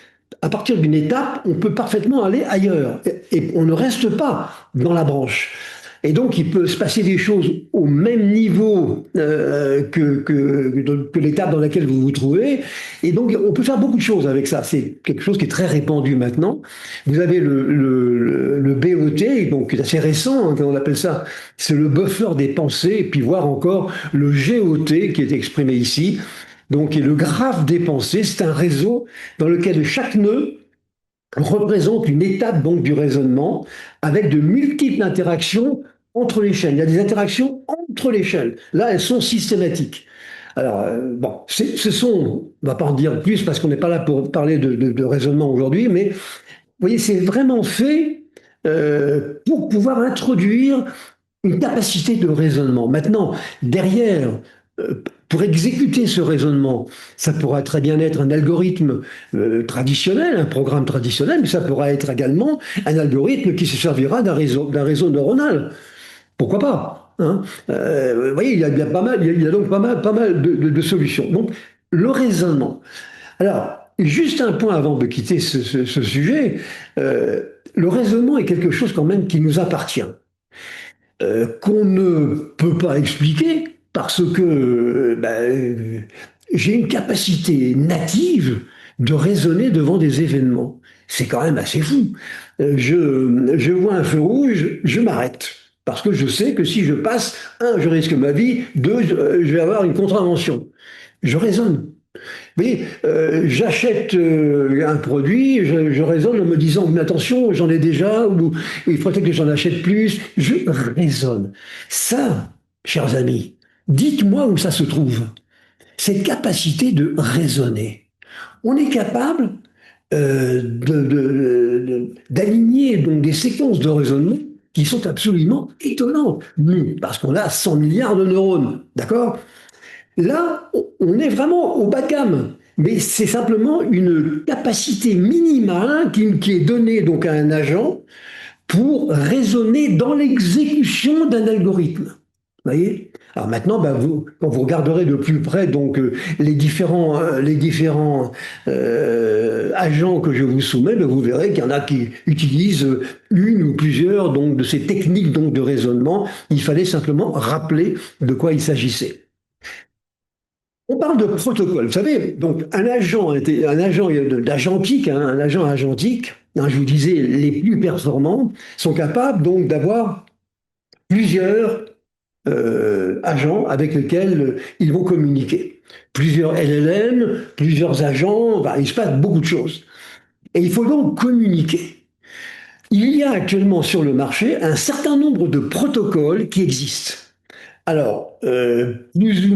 Speaker 1: à partir d'une étape, on peut parfaitement aller ailleurs et on ne reste pas dans la branche. Et donc, il peut se passer des choses au même niveau que l'étape dans laquelle vous vous trouvez. Et donc, on peut faire beaucoup de choses avec ça. C'est quelque chose qui est très répandu maintenant. Vous avez le BOT, donc assez récent, hein, on appelle ça, c'est le buffer des pensées, et puis voir encore le GOT qui est exprimé ici. Donc, et le graphe des pensées, c'est un réseau dans lequel chaque nœud représente une étape donc du raisonnement avec de multiples interactions entre les chaînes. Il y a des interactions entre les chaînes. Là, elles sont systématiques. Alors, bon, on ne va pas en dire plus parce qu'on n'est pas là pour parler de raisonnement aujourd'hui, mais vous voyez, c'est vraiment fait pour pouvoir introduire une capacité de raisonnement. Maintenant, derrière pour exécuter ce raisonnement, ça pourra très bien être un algorithme traditionnel, un programme traditionnel, mais ça pourra être également un algorithme qui se servira d'un réseau neuronal. Pourquoi pas, hein? Vous voyez, il y a pas mal, il y a donc pas mal de solutions. Donc, le raisonnement. Alors, juste un point avant de quitter ce sujet, le raisonnement est quelque chose quand même qui nous appartient, qu'on ne peut pas expliquer parce que j'ai une capacité native de raisonner devant des événements. C'est quand même assez fou. Je vois un feu rouge, je m'arrête. Parce que je sais que si je passe, un, je risque ma vie, deux, je vais avoir une contravention. Je raisonne. Vous voyez, j'achète un produit, je raisonne en me disant, mais attention, j'en ai déjà, ou il faudrait que j'en achète plus. Je raisonne. Ça, chers amis, dites-moi où ça se trouve. Cette capacité de raisonner. On est capable d'aligner donc des séquences de raisonnement qui sont absolument étonnantes. Nous, parce qu'on a 100 milliards de neurones, d'accord? Là, on est vraiment au bas de gamme, mais c'est simplement une capacité minimale qui est donnée donc à un agent pour raisonner dans l'exécution d'un algorithme. Vous voyez? Alors maintenant, quand vous regarderez de plus près donc les différents agents que je vous soumets, vous verrez qu'il y en a qui utilisent une ou plusieurs donc de ces techniques donc de raisonnement. Il fallait simplement rappeler de quoi il s'agissait. On parle de protocole. Vous savez, donc un agent d'agentique, hein, un agent agentique, hein, je vous disais, les plus performants sont capables donc d'avoir plusieurs agents avec lesquels ils vont communiquer. Plusieurs LLM, plusieurs agents, il se passe beaucoup de choses. Et il faut donc communiquer. Il y a actuellement sur le marché un certain nombre de protocoles qui existent. Alors, plus ou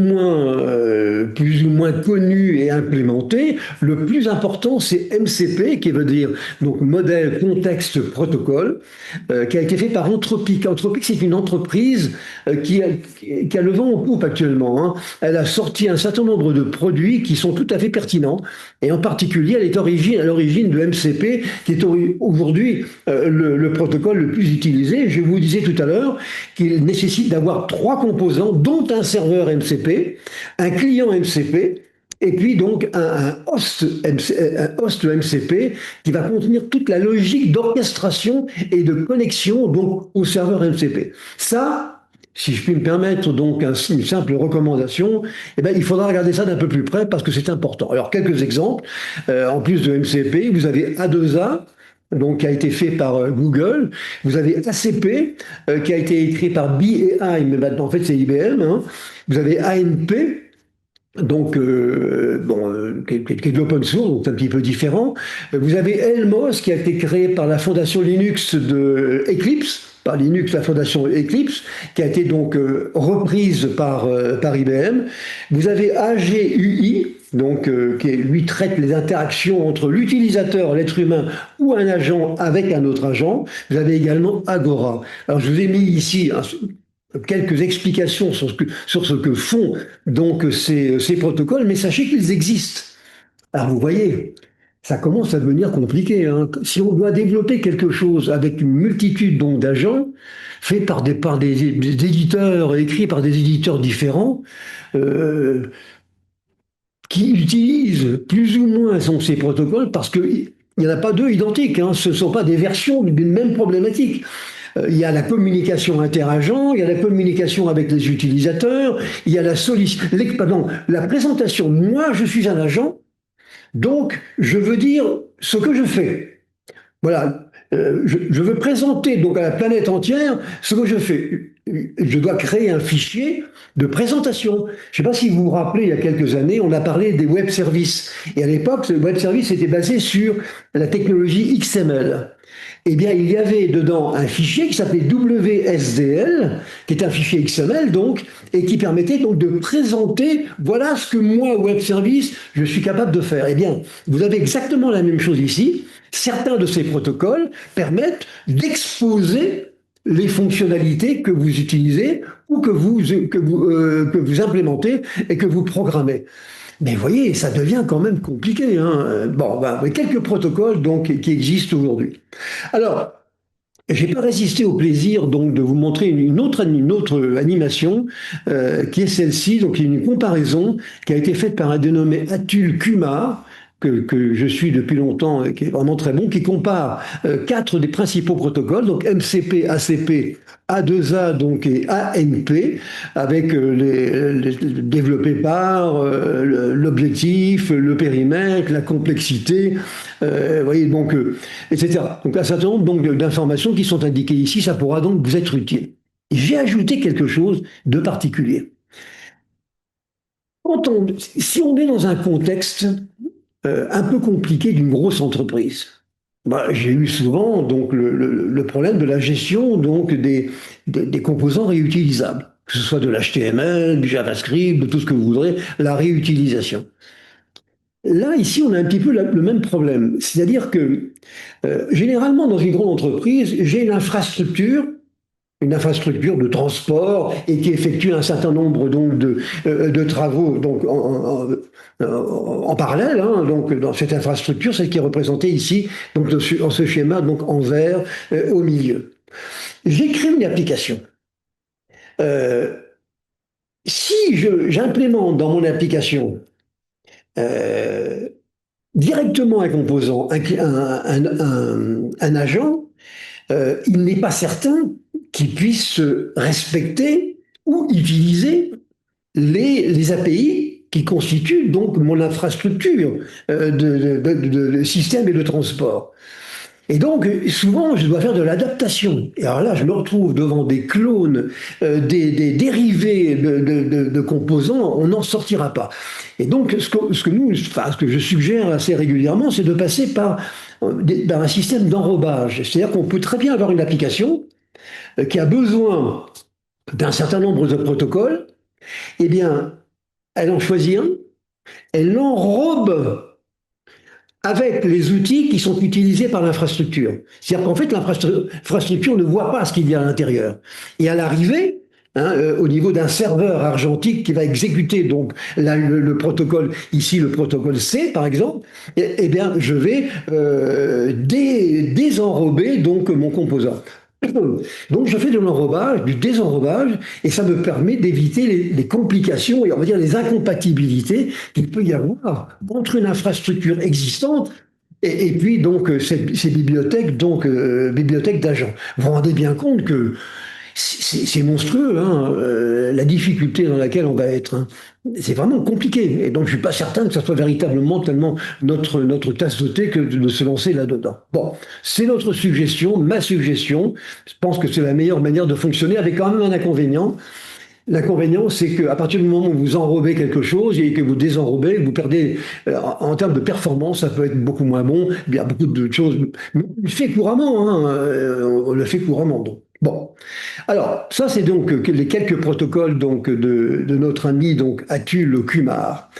Speaker 1: moins connu et implémenté, le plus important, c'est MCP, qui veut dire donc modèle contexte protocole, qui a été fait par Anthropic. Anthropic, c'est une entreprise qui a le vent en poupe actuellement, hein. Elle a sorti un certain nombre de produits qui sont tout à fait pertinents, et en particulier, elle est à l'origine de MCP, qui est aujourd'hui le protocole le plus utilisé. Je vous disais tout à l'heure qu'il nécessite d'avoir trois composants, dont un serveur MCP, un client MCP, et puis donc un host MCP qui va contenir toute la logique d'orchestration et de connexion donc au serveur MCP. Ça, si je puis me permettre donc une simple recommandation, eh bien, il faudra regarder ça d'un peu plus près parce que c'est important. Alors quelques exemples. En plus de MCP, vous avez A2A, donc qui a été fait par Google. Vous avez ACP, qui a été écrit par BI, mais maintenant en fait c'est IBM, hein. Vous avez ANP, donc qui est de l'open source, donc c'est un petit peu différent. Vous avez Elmos, qui a été créé par la fondation Linux de Eclipse, par Linux, la fondation Eclipse, qui a été donc reprise par IBM. Vous avez AGUI, donc qui lui traite les interactions entre l'utilisateur, l'être humain, ou un agent avec un autre agent. Vous avez également Agora. Alors je vous ai mis ici quelques explications sur ce que font donc ces protocoles, mais sachez qu'ils existent. Alors vous voyez, ça commence à devenir compliqué, hein. Si on doit développer quelque chose avec une multitude donc d'agents, fait par des éditeurs, écrits par des éditeurs différents, qui utilisent plus ou moins ces protocoles parce qu'il n'y en a pas deux identiques, hein. Ce ne sont pas des versions d'une même problématique. Il y a la communication interagent, il y a la communication avec les utilisateurs, il y a la présentation. Moi, je suis un agent, donc je veux dire ce que je fais. Voilà. Je veux présenter donc à la planète entière ce que je fais. Je dois créer un fichier de présentation. Je ne sais pas si vous vous rappelez, il y a quelques années, on a parlé des web services. Et à l'époque, le web service était basé sur la technologie XML. Eh bien, il y avait dedans un fichier qui s'appelait WSDL, qui est un fichier XML donc, et qui permettait donc de présenter, voilà ce que moi, web service, je suis capable de faire. Eh bien, vous avez exactement la même chose ici. Certains de ces protocoles permettent d'exposer les fonctionnalités que vous utilisez ou que vous implémentez et que vous programmez. Mais vous voyez, ça devient quand même compliqué, hein. Bon, ben, quelques protocoles donc qui existent aujourd'hui. Alors, j'ai pas résisté au plaisir donc de vous montrer une autre animation qui est celle-ci, donc une comparaison qui a été faite par un dénommé Atul Kumar, que je suis depuis longtemps et qui est vraiment très bon, qui compare quatre des principaux protocoles, donc MCP, ACP, A2A donc et ANP, avec développés par l'objectif, le périmètre, la complexité, voyez donc, etc. Donc un certain nombre donc d'informations qui sont indiquées ici, ça pourra donc vous être utile. J'ai ajouté quelque chose de particulier. Si on est dans un contexte un peu compliqué d'une grosse entreprise. Bah, j'ai eu souvent donc le problème de la gestion donc des composants réutilisables, que ce soit de l'HTML, du JavaScript, de tout ce que vous voudrez, la réutilisation. Là, ici, on a un petit peu le même problème. C'est-à-dire que généralement, dans une grande entreprise, j'ai une infrastructure de transport et qui effectue un certain nombre donc de travaux donc en parallèle. Hein, donc dans cette infrastructure, c'est ce qui est représenté ici donc dans ce schéma donc en vert au milieu. J'écris une application. Euh, Si j'implémente dans mon application euh, directement un composant, un agent, il n'est pas certain qu'il puisse respecter ou utiliser les API qui constituent donc mon infrastructure de système et de transport. Et donc, souvent, je dois faire de l'adaptation. Et alors là, je me retrouve devant des clones, des dérivés de composants, on n'en sortira pas. Et donc, ce que je suggère assez régulièrement, c'est de passer par un système d'enrobage. C'est-à-dire qu'on peut très bien avoir une application qui a besoin d'un certain nombre de protocoles, eh bien, elle en choisit un, elle l'enrobe avec les outils qui sont utilisés par l'infrastructure. C'est-à-dire qu'en fait, l'infrastructure ne voit pas ce qu'il y a à l'intérieur. Et à l'arrivée, hein, au niveau d'un serveur argentique qui va exécuter donc le protocole, ici le protocole C par exemple, eh bien je vais désenrober donc mon composant. Donc je fais de l'enrobage, du désenrobage, et ça me permet d'éviter les complications et on va dire les incompatibilités qu'il peut y avoir entre une infrastructure existante et puis donc ces bibliothèques, donc bibliothèques d'agents. Vous vous rendez bien compte que c'est monstrueux, hein, la difficulté dans laquelle on va être. Hein. C'est vraiment compliqué. Et donc, je ne suis pas certain que ça soit véritablement tellement notre tasse de thé que de se lancer là-dedans. Bon, c'est notre suggestion, ma suggestion. Je pense que c'est la meilleure manière de fonctionner, avec quand même un inconvénient. L'inconvénient, c'est qu'à partir du moment où vous enrobez quelque chose et que vous désenrobez, vous perdez, en termes de performance, ça peut être beaucoup moins bon. Il y a beaucoup de choses. On le fait couramment, hein, on le fait couramment. Donc. Bon. Alors, ça, c'est donc les quelques protocoles donc, de notre ami donc, Atul Kumar.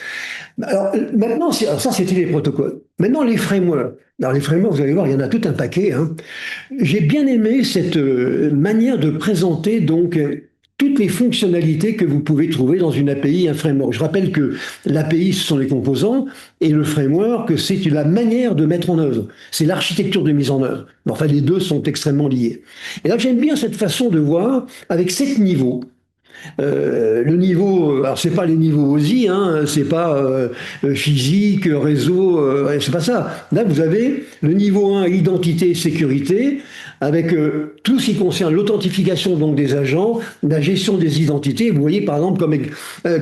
Speaker 1: Alors, maintenant, alors ça, c'était les protocoles. Maintenant, les frameworks. Alors, les frameworks, vous allez voir, il y en a tout un paquet. Hein. J'ai bien aimé cette manière de présenter donc toutes les fonctionnalités que vous pouvez trouver dans une API, un framework. Je rappelle que l'API, ce sont les composants, et le framework, c'est la manière de mettre en œuvre. C'est l'architecture de mise en œuvre. Enfin, les deux sont extrêmement liés. Et là, j'aime bien cette façon de voir avec 7 niveaux. Le niveau, alors c'est pas les niveaux OSI, hein, c'est pas physique, réseau, c'est pas ça. Là, vous avez le niveau 1, identité et sécurité, avec tout ce qui concerne l'authentification donc des agents, la gestion des identités. Vous voyez par exemple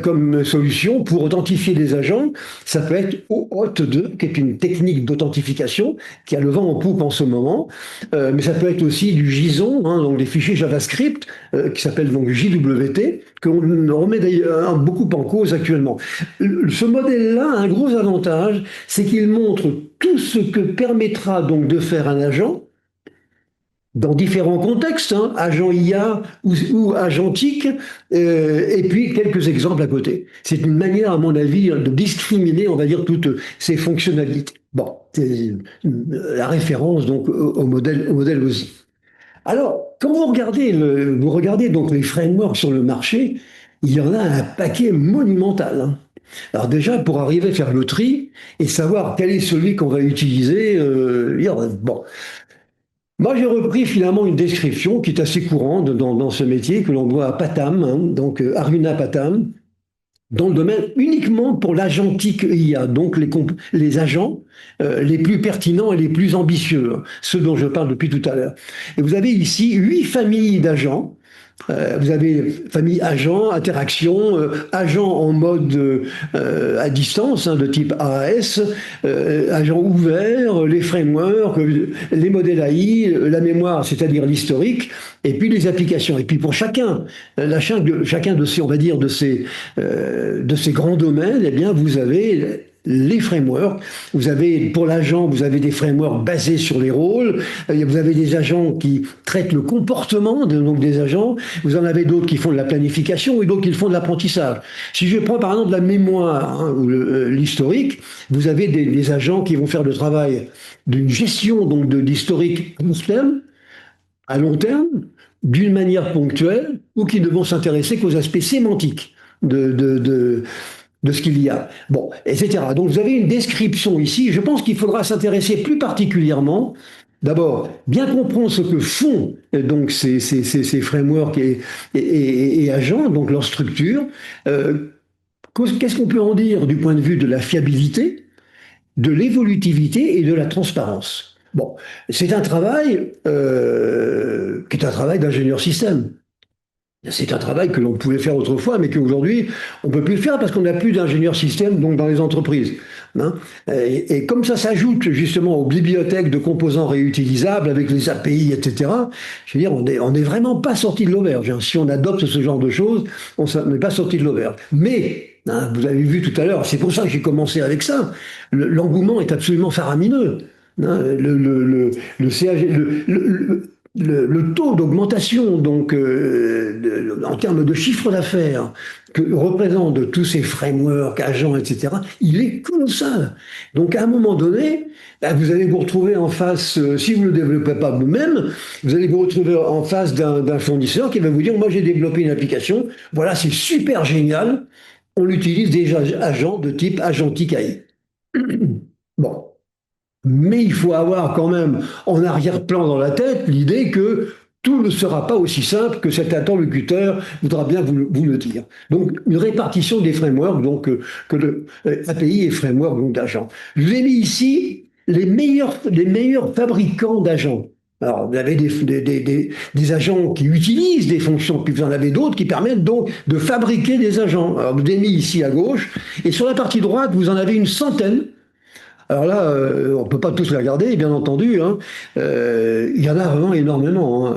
Speaker 1: comme solution pour authentifier des agents, ça peut être OAuth 2, qui est une technique d'authentification qui a le vent en poupe en ce moment, mais ça peut être aussi du JSON, hein, donc des fichiers JavaScript qui s'appellent donc JWT, qu'on remet d'ailleurs beaucoup en cause actuellement. Ce modèle-là a un gros avantage, c'est qu'il montre tout ce que permettra donc de faire un agent dans différents contextes, hein, agent IA ou agentique, et puis quelques exemples à côté. C'est une manière, à mon avis, de discriminer, on va dire, toutes ces fonctionnalités. Bon, c'est la référence donc au modèle OSI. Alors, quand vous regardez donc les frameworks sur le marché, il y en a un paquet monumental, hein. Alors déjà, pour arriver à faire le tri et savoir quel est celui qu'on va utiliser, bon. Moi, j'ai repris finalement une description qui est assez courante dans ce métier que l'on voit à Patam, hein, donc Aruna Patam, dans le domaine uniquement pour l'agentique IA, donc les agents les plus pertinents et les plus ambitieux, hein, ceux dont je parle depuis tout à l'heure. Et vous avez ici 8 familles d'agents. Vous avez famille agent, interaction, agent en mode à distance, hein, de type AAS, agent ouvert, les frameworks, les modèles AI, la mémoire, c'est-à-dire l'historique, et puis les applications. Et puis pour chacun de ces, on va dire, de ces grands domaines, eh bien, vous avez les frameworks. Vous avez, pour l'agent, vous avez des frameworks basés sur les rôles. Vous avez des agents qui traitent le comportement donc des agents. Vous en avez d'autres qui font de la planification et d'autres qui font de l'apprentissage. Si je prends par exemple la mémoire, hein, ou l'historique, vous avez des agents qui vont faire le travail d'une gestion donc d'historique à long terme, d'une manière ponctuelle, ou qui ne vont s'intéresser qu'aux aspects sémantiques de ce qu'il y a. Bon, etc. Donc vous avez une description ici. Je pense qu'il faudra s'intéresser plus particulièrement, d'abord, bien comprendre ce que font donc ces frameworks et agents, donc leur structure. Qu'est-ce qu'on peut en dire du point de vue de la fiabilité, de l'évolutivité et de la transparence? Bon, c'est un travail qui est un travail d'ingénieur système. C'est un travail que l'on pouvait faire autrefois, mais qu'aujourd'hui, on ne peut plus le faire parce qu'on n'a plus d'ingénieurs système donc dans les entreprises, hein. Et comme ça s'ajoute justement aux bibliothèques de composants réutilisables avec les API, etc., je veux dire, on n'est vraiment pas sorti de l'auberge, hein. Si on adopte ce genre de choses, on n'est pas sorti de l'auberge. Mais, hein, vous avez vu tout à l'heure, c'est pour ça que j'ai commencé avec ça, l'engouement est absolument faramineux, hein. Le CAG, le taux d'augmentation donc en termes de chiffre d'affaires que représentent tous ces frameworks, agents, etc., il est colossal. Donc à un moment donné, vous allez vous retrouver en face, si vous ne le développez pas vous-même, vous allez vous retrouver en face d'un fournisseur qui va vous dire, moi j'ai développé une application, voilà, c'est super génial, on l'utilise déjà agent de type agentique AI. Bon. Mais il faut avoir quand même en arrière-plan dans la tête l'idée que tout ne sera pas aussi simple que cet interlocuteur voudra bien vous le dire. Donc, une répartition des frameworks, donc, que le API et framework donc, d'agents. Je vous ai mis ici les meilleurs fabricants d'agents. Alors, vous avez des agents qui utilisent des fonctions, puis vous en avez d'autres qui permettent donc de fabriquer des agents. Alors, je vous ai mis ici à gauche, et sur la partie droite, vous en avez une centaine. Alors là, on ne peut pas tous les regarder, bien entendu, hein. Il y en a vraiment énormément, hein.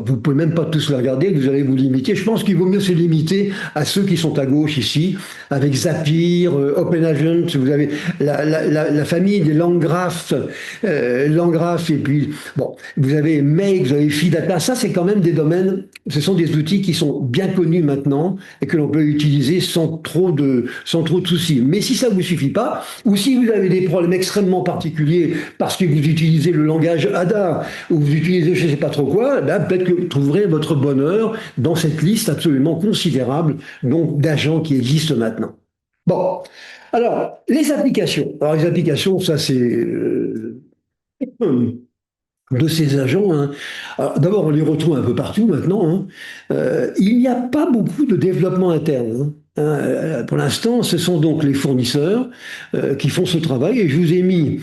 Speaker 1: Vous ne pouvez même pas tous les regarder, vous allez vous limiter. Je pense qu'il vaut mieux se limiter à ceux qui sont à gauche ici, avec Zapier, OpenAgent, vous avez la famille des LangGraph, LangGraph, et puis, bon, vous avez Make, vous avez Fidata. Ça, c'est quand même des domaines, ce sont des outils qui sont bien connus maintenant et que l'on peut utiliser sans trop de soucis. Mais si ça ne vous suffit pas, ou si vous avez des problèmes extrêmement particuliers parce que vous utilisez le langage ADA ou vous utilisez je ne sais pas trop quoi, ben peut-être que vous trouverez votre bonheur dans cette liste absolument considérable donc d'agents qui existent maintenant. Bon, alors les applications. Alors les applications, ça c'est de ces agents, hein. D'abord, on les retrouve un peu partout maintenant, hein. Il n'y a pas beaucoup de développement interne, hein. Pour l'instant, ce sont donc les fournisseurs qui font ce travail. Et je vous ai mis,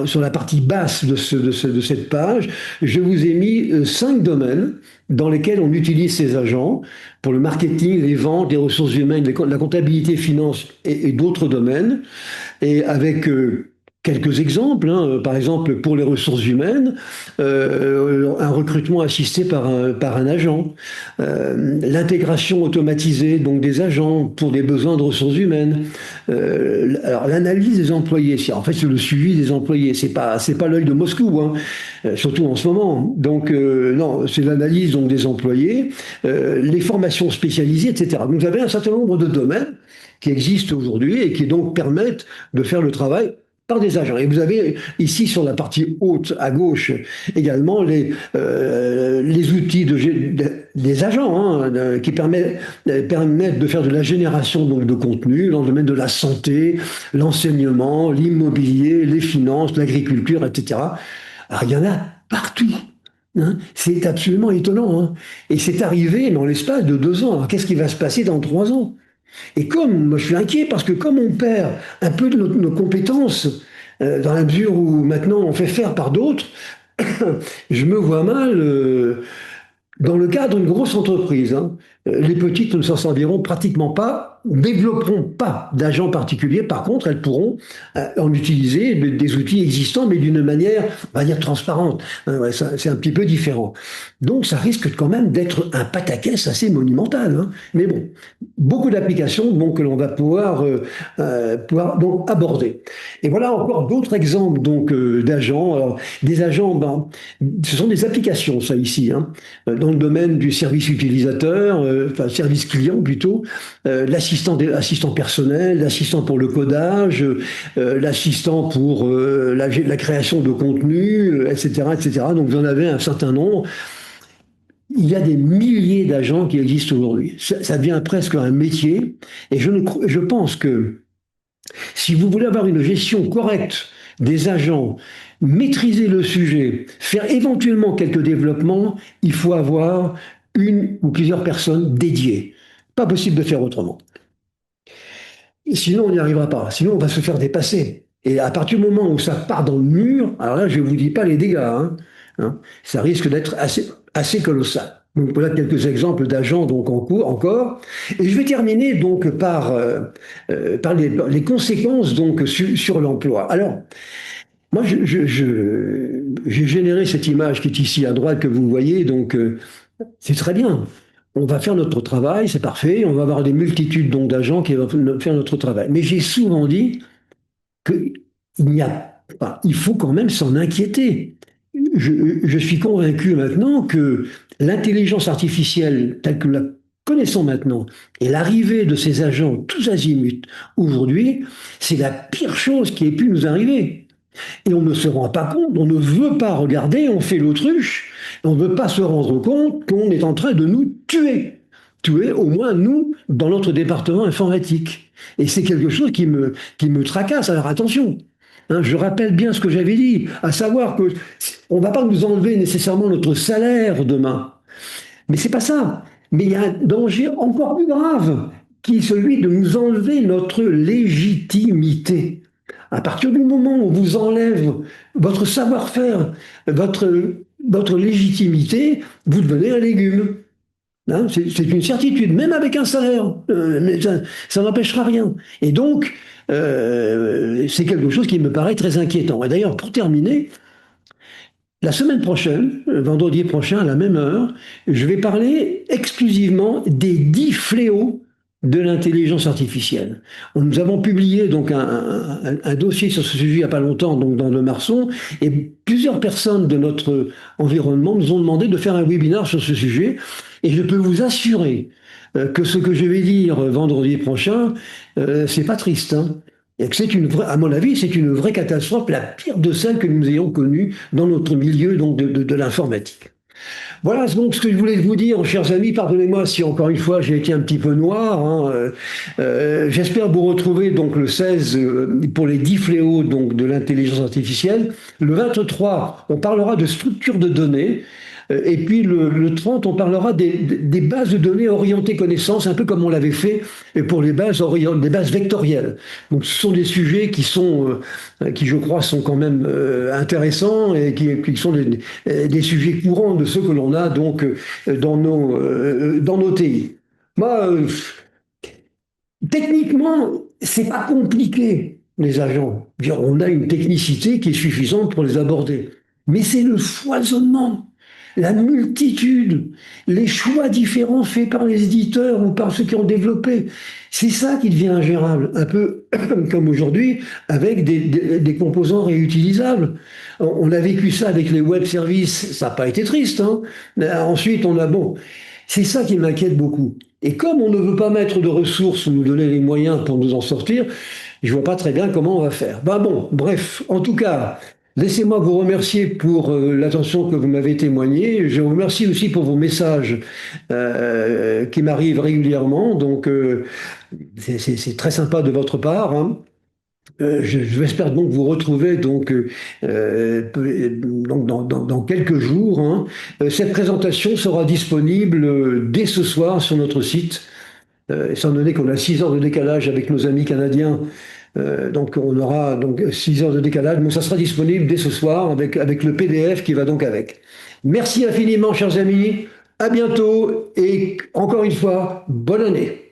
Speaker 1: sur la partie basse de cette page, je vous ai mis 5 domaines dans lesquels on utilise ces agents pour le marketing, les ventes, les ressources humaines, la comptabilité, finance et d'autres domaines. Et avec quelques exemples, hein. Par exemple, pour les ressources humaines, un recrutement assisté par un agent, l'intégration automatisée donc des agents pour des besoins de ressources humaines, alors l'analyse des employés, en fait c'est le suivi des employés, c'est pas l'œil de Moscou, hein, surtout en ce moment. Donc non, c'est l'analyse donc des employés, les formations spécialisées, etc. Donc vous avez un certain nombre de domaines qui existent aujourd'hui et qui donc permettent de faire le travail par des agents. Et vous avez ici sur la partie haute à gauche également les outils des agents qui permettent de faire de la génération donc, de contenu dans le domaine de la santé, l'enseignement, l'immobilier, les finances, l'agriculture, etc. Alors il y en a partout. Hein. C'est absolument étonnant. Hein. Et c'est arrivé dans l'espace de 2 ans. Alors qu'est-ce qui va se passer dans 3 ans? Et comme moi je suis inquiet parce que comme on perd un peu de nos compétences, dans la mesure où maintenant on fait faire par d'autres, je me vois mal dans le cadre d'une grosse entreprise. Hein. Les petites ne s'en serviront pratiquement pas, développeront pas d'agents particuliers. Par contre, elles pourront en utiliser des outils existants, mais d'une manière, on va dire, transparente. Ouais, c'est un petit peu différent. Donc, ça risque quand même d'être un pataquès assez monumental. Hein. Mais bon, beaucoup d'applications donc, que l'on va pouvoir donc, aborder. Et voilà encore d'autres exemples donc d'agents. Alors, des agents, ben, ce sont des applications, ça ici, hein, dans le domaine du service utilisateur, enfin service client plutôt, l'assistant personnel, l'assistant pour le codage, l'assistant pour la création de contenu, etc., etc. Donc vous en avez un certain nombre. Il y a des milliers d'agents qui existent aujourd'hui. Ça devient presque un métier. Et je pense que si vous voulez avoir une gestion correcte des agents, maîtriser le sujet, faire éventuellement quelques développements, il faut avoir une ou plusieurs personnes dédiées. Pas possible de faire autrement. Sinon, on n'y arrivera pas. Sinon, on va se faire dépasser. Et à partir du moment où ça part dans le mur, alors là, je ne vous dis pas les dégâts. Ça risque d'être assez colossal. Donc voilà quelques exemples d'agents donc en cours encore. Et je vais terminer donc par les conséquences donc sur l'emploi. Alors, moi, j'ai généré cette image qui est ici à droite que vous voyez, donc c'est très bien. On va faire notre travail, c'est parfait. On va avoir des multitudes donc d'agents qui vont faire notre travail. Mais j'ai souvent dit il faut quand même s'en inquiéter. Je suis convaincu maintenant que l'intelligence artificielle telle que nous la connaissons maintenant et l'arrivée de ces agents tous azimuts aujourd'hui, c'est la pire chose qui ait pu nous arriver. Et on ne se rend pas compte, on ne veut pas regarder, on fait l'autruche, on ne veut pas se rendre compte qu'on est en train de nous tuer. Tuer au moins nous dans notre département informatique. Et c'est quelque chose qui me tracasse. Alors attention, hein, je rappelle bien ce que j'avais dit, à savoir que on ne va pas nous enlever nécessairement notre salaire demain. Mais c'est pas ça. Mais il y a un danger encore plus grave, qui est celui de nous enlever notre légitimité. À partir du moment où on vous enlève votre savoir-faire, votre légitimité, vous devenez un légume. Hein, c'est une certitude, même avec un salaire. Mais ça n'empêchera rien. Et donc, c'est quelque chose qui me paraît très inquiétant. Et d'ailleurs, pour terminer, la semaine prochaine, vendredi prochain, à la même heure, je vais parler exclusivement des 10 fléaux de l'intelligence artificielle. Nous avons publié donc un dossier sur ce sujet il n'y a pas longtemps, donc dans le Marson, et plusieurs personnes de notre environnement nous ont demandé de faire un webinaire sur ce sujet, et je peux vous assurer que ce que je vais dire vendredi prochain, c'est pas triste, hein. Et que à mon avis, c'est une vraie catastrophe, la pire de celles que nous ayons connues dans notre milieu donc de l'informatique. Voilà donc ce que je voulais vous dire, chers amis. Pardonnez-moi si encore une fois j'ai été un petit peu noir. Hein. J'espère vous retrouver donc le 16 pour les 10 fléaux donc de l'intelligence artificielle. Le 23, on parlera de structure de données. Et puis le 30, on parlera des bases de données orientées connaissances, un peu comme on l'avait fait pour les bases vectorielles. Donc ce sont des sujets qui je crois, sont quand même intéressants et qui sont des sujets courants de ceux que l'on a donc dans nos TI. Moi, techniquement, c'est pas compliqué, les agents. On a une technicité qui est suffisante pour les aborder. Mais c'est le foisonnement, la multitude, les choix différents faits par les éditeurs ou par ceux qui ont développé. C'est ça qui devient ingérable, un peu comme aujourd'hui, avec des composants réutilisables. On a vécu ça avec les web services, ça n'a pas été triste. Hein. Ensuite, c'est ça qui m'inquiète beaucoup. Et comme on ne veut pas mettre de ressources ou nous donner les moyens pour nous en sortir, Je vois pas très bien comment on va faire. Ben bon, bref, en tout cas, laissez-moi vous remercier pour l'attention que vous m'avez témoignée. Je vous remercie aussi pour vos messages qui m'arrivent régulièrement. Donc, c'est très sympa de votre part, hein. J'espère donc vous retrouver donc dans quelques jours, hein. Cette présentation sera disponible dès ce soir sur notre site. Étant donné qu'on a 6 heures de décalage avec nos amis canadiens, donc on aura donc 6 heures de décalage, mais ça sera disponible dès ce soir avec le PDF qui va donc avec. Merci infiniment, chers amis. À bientôt et encore une fois, bonne année.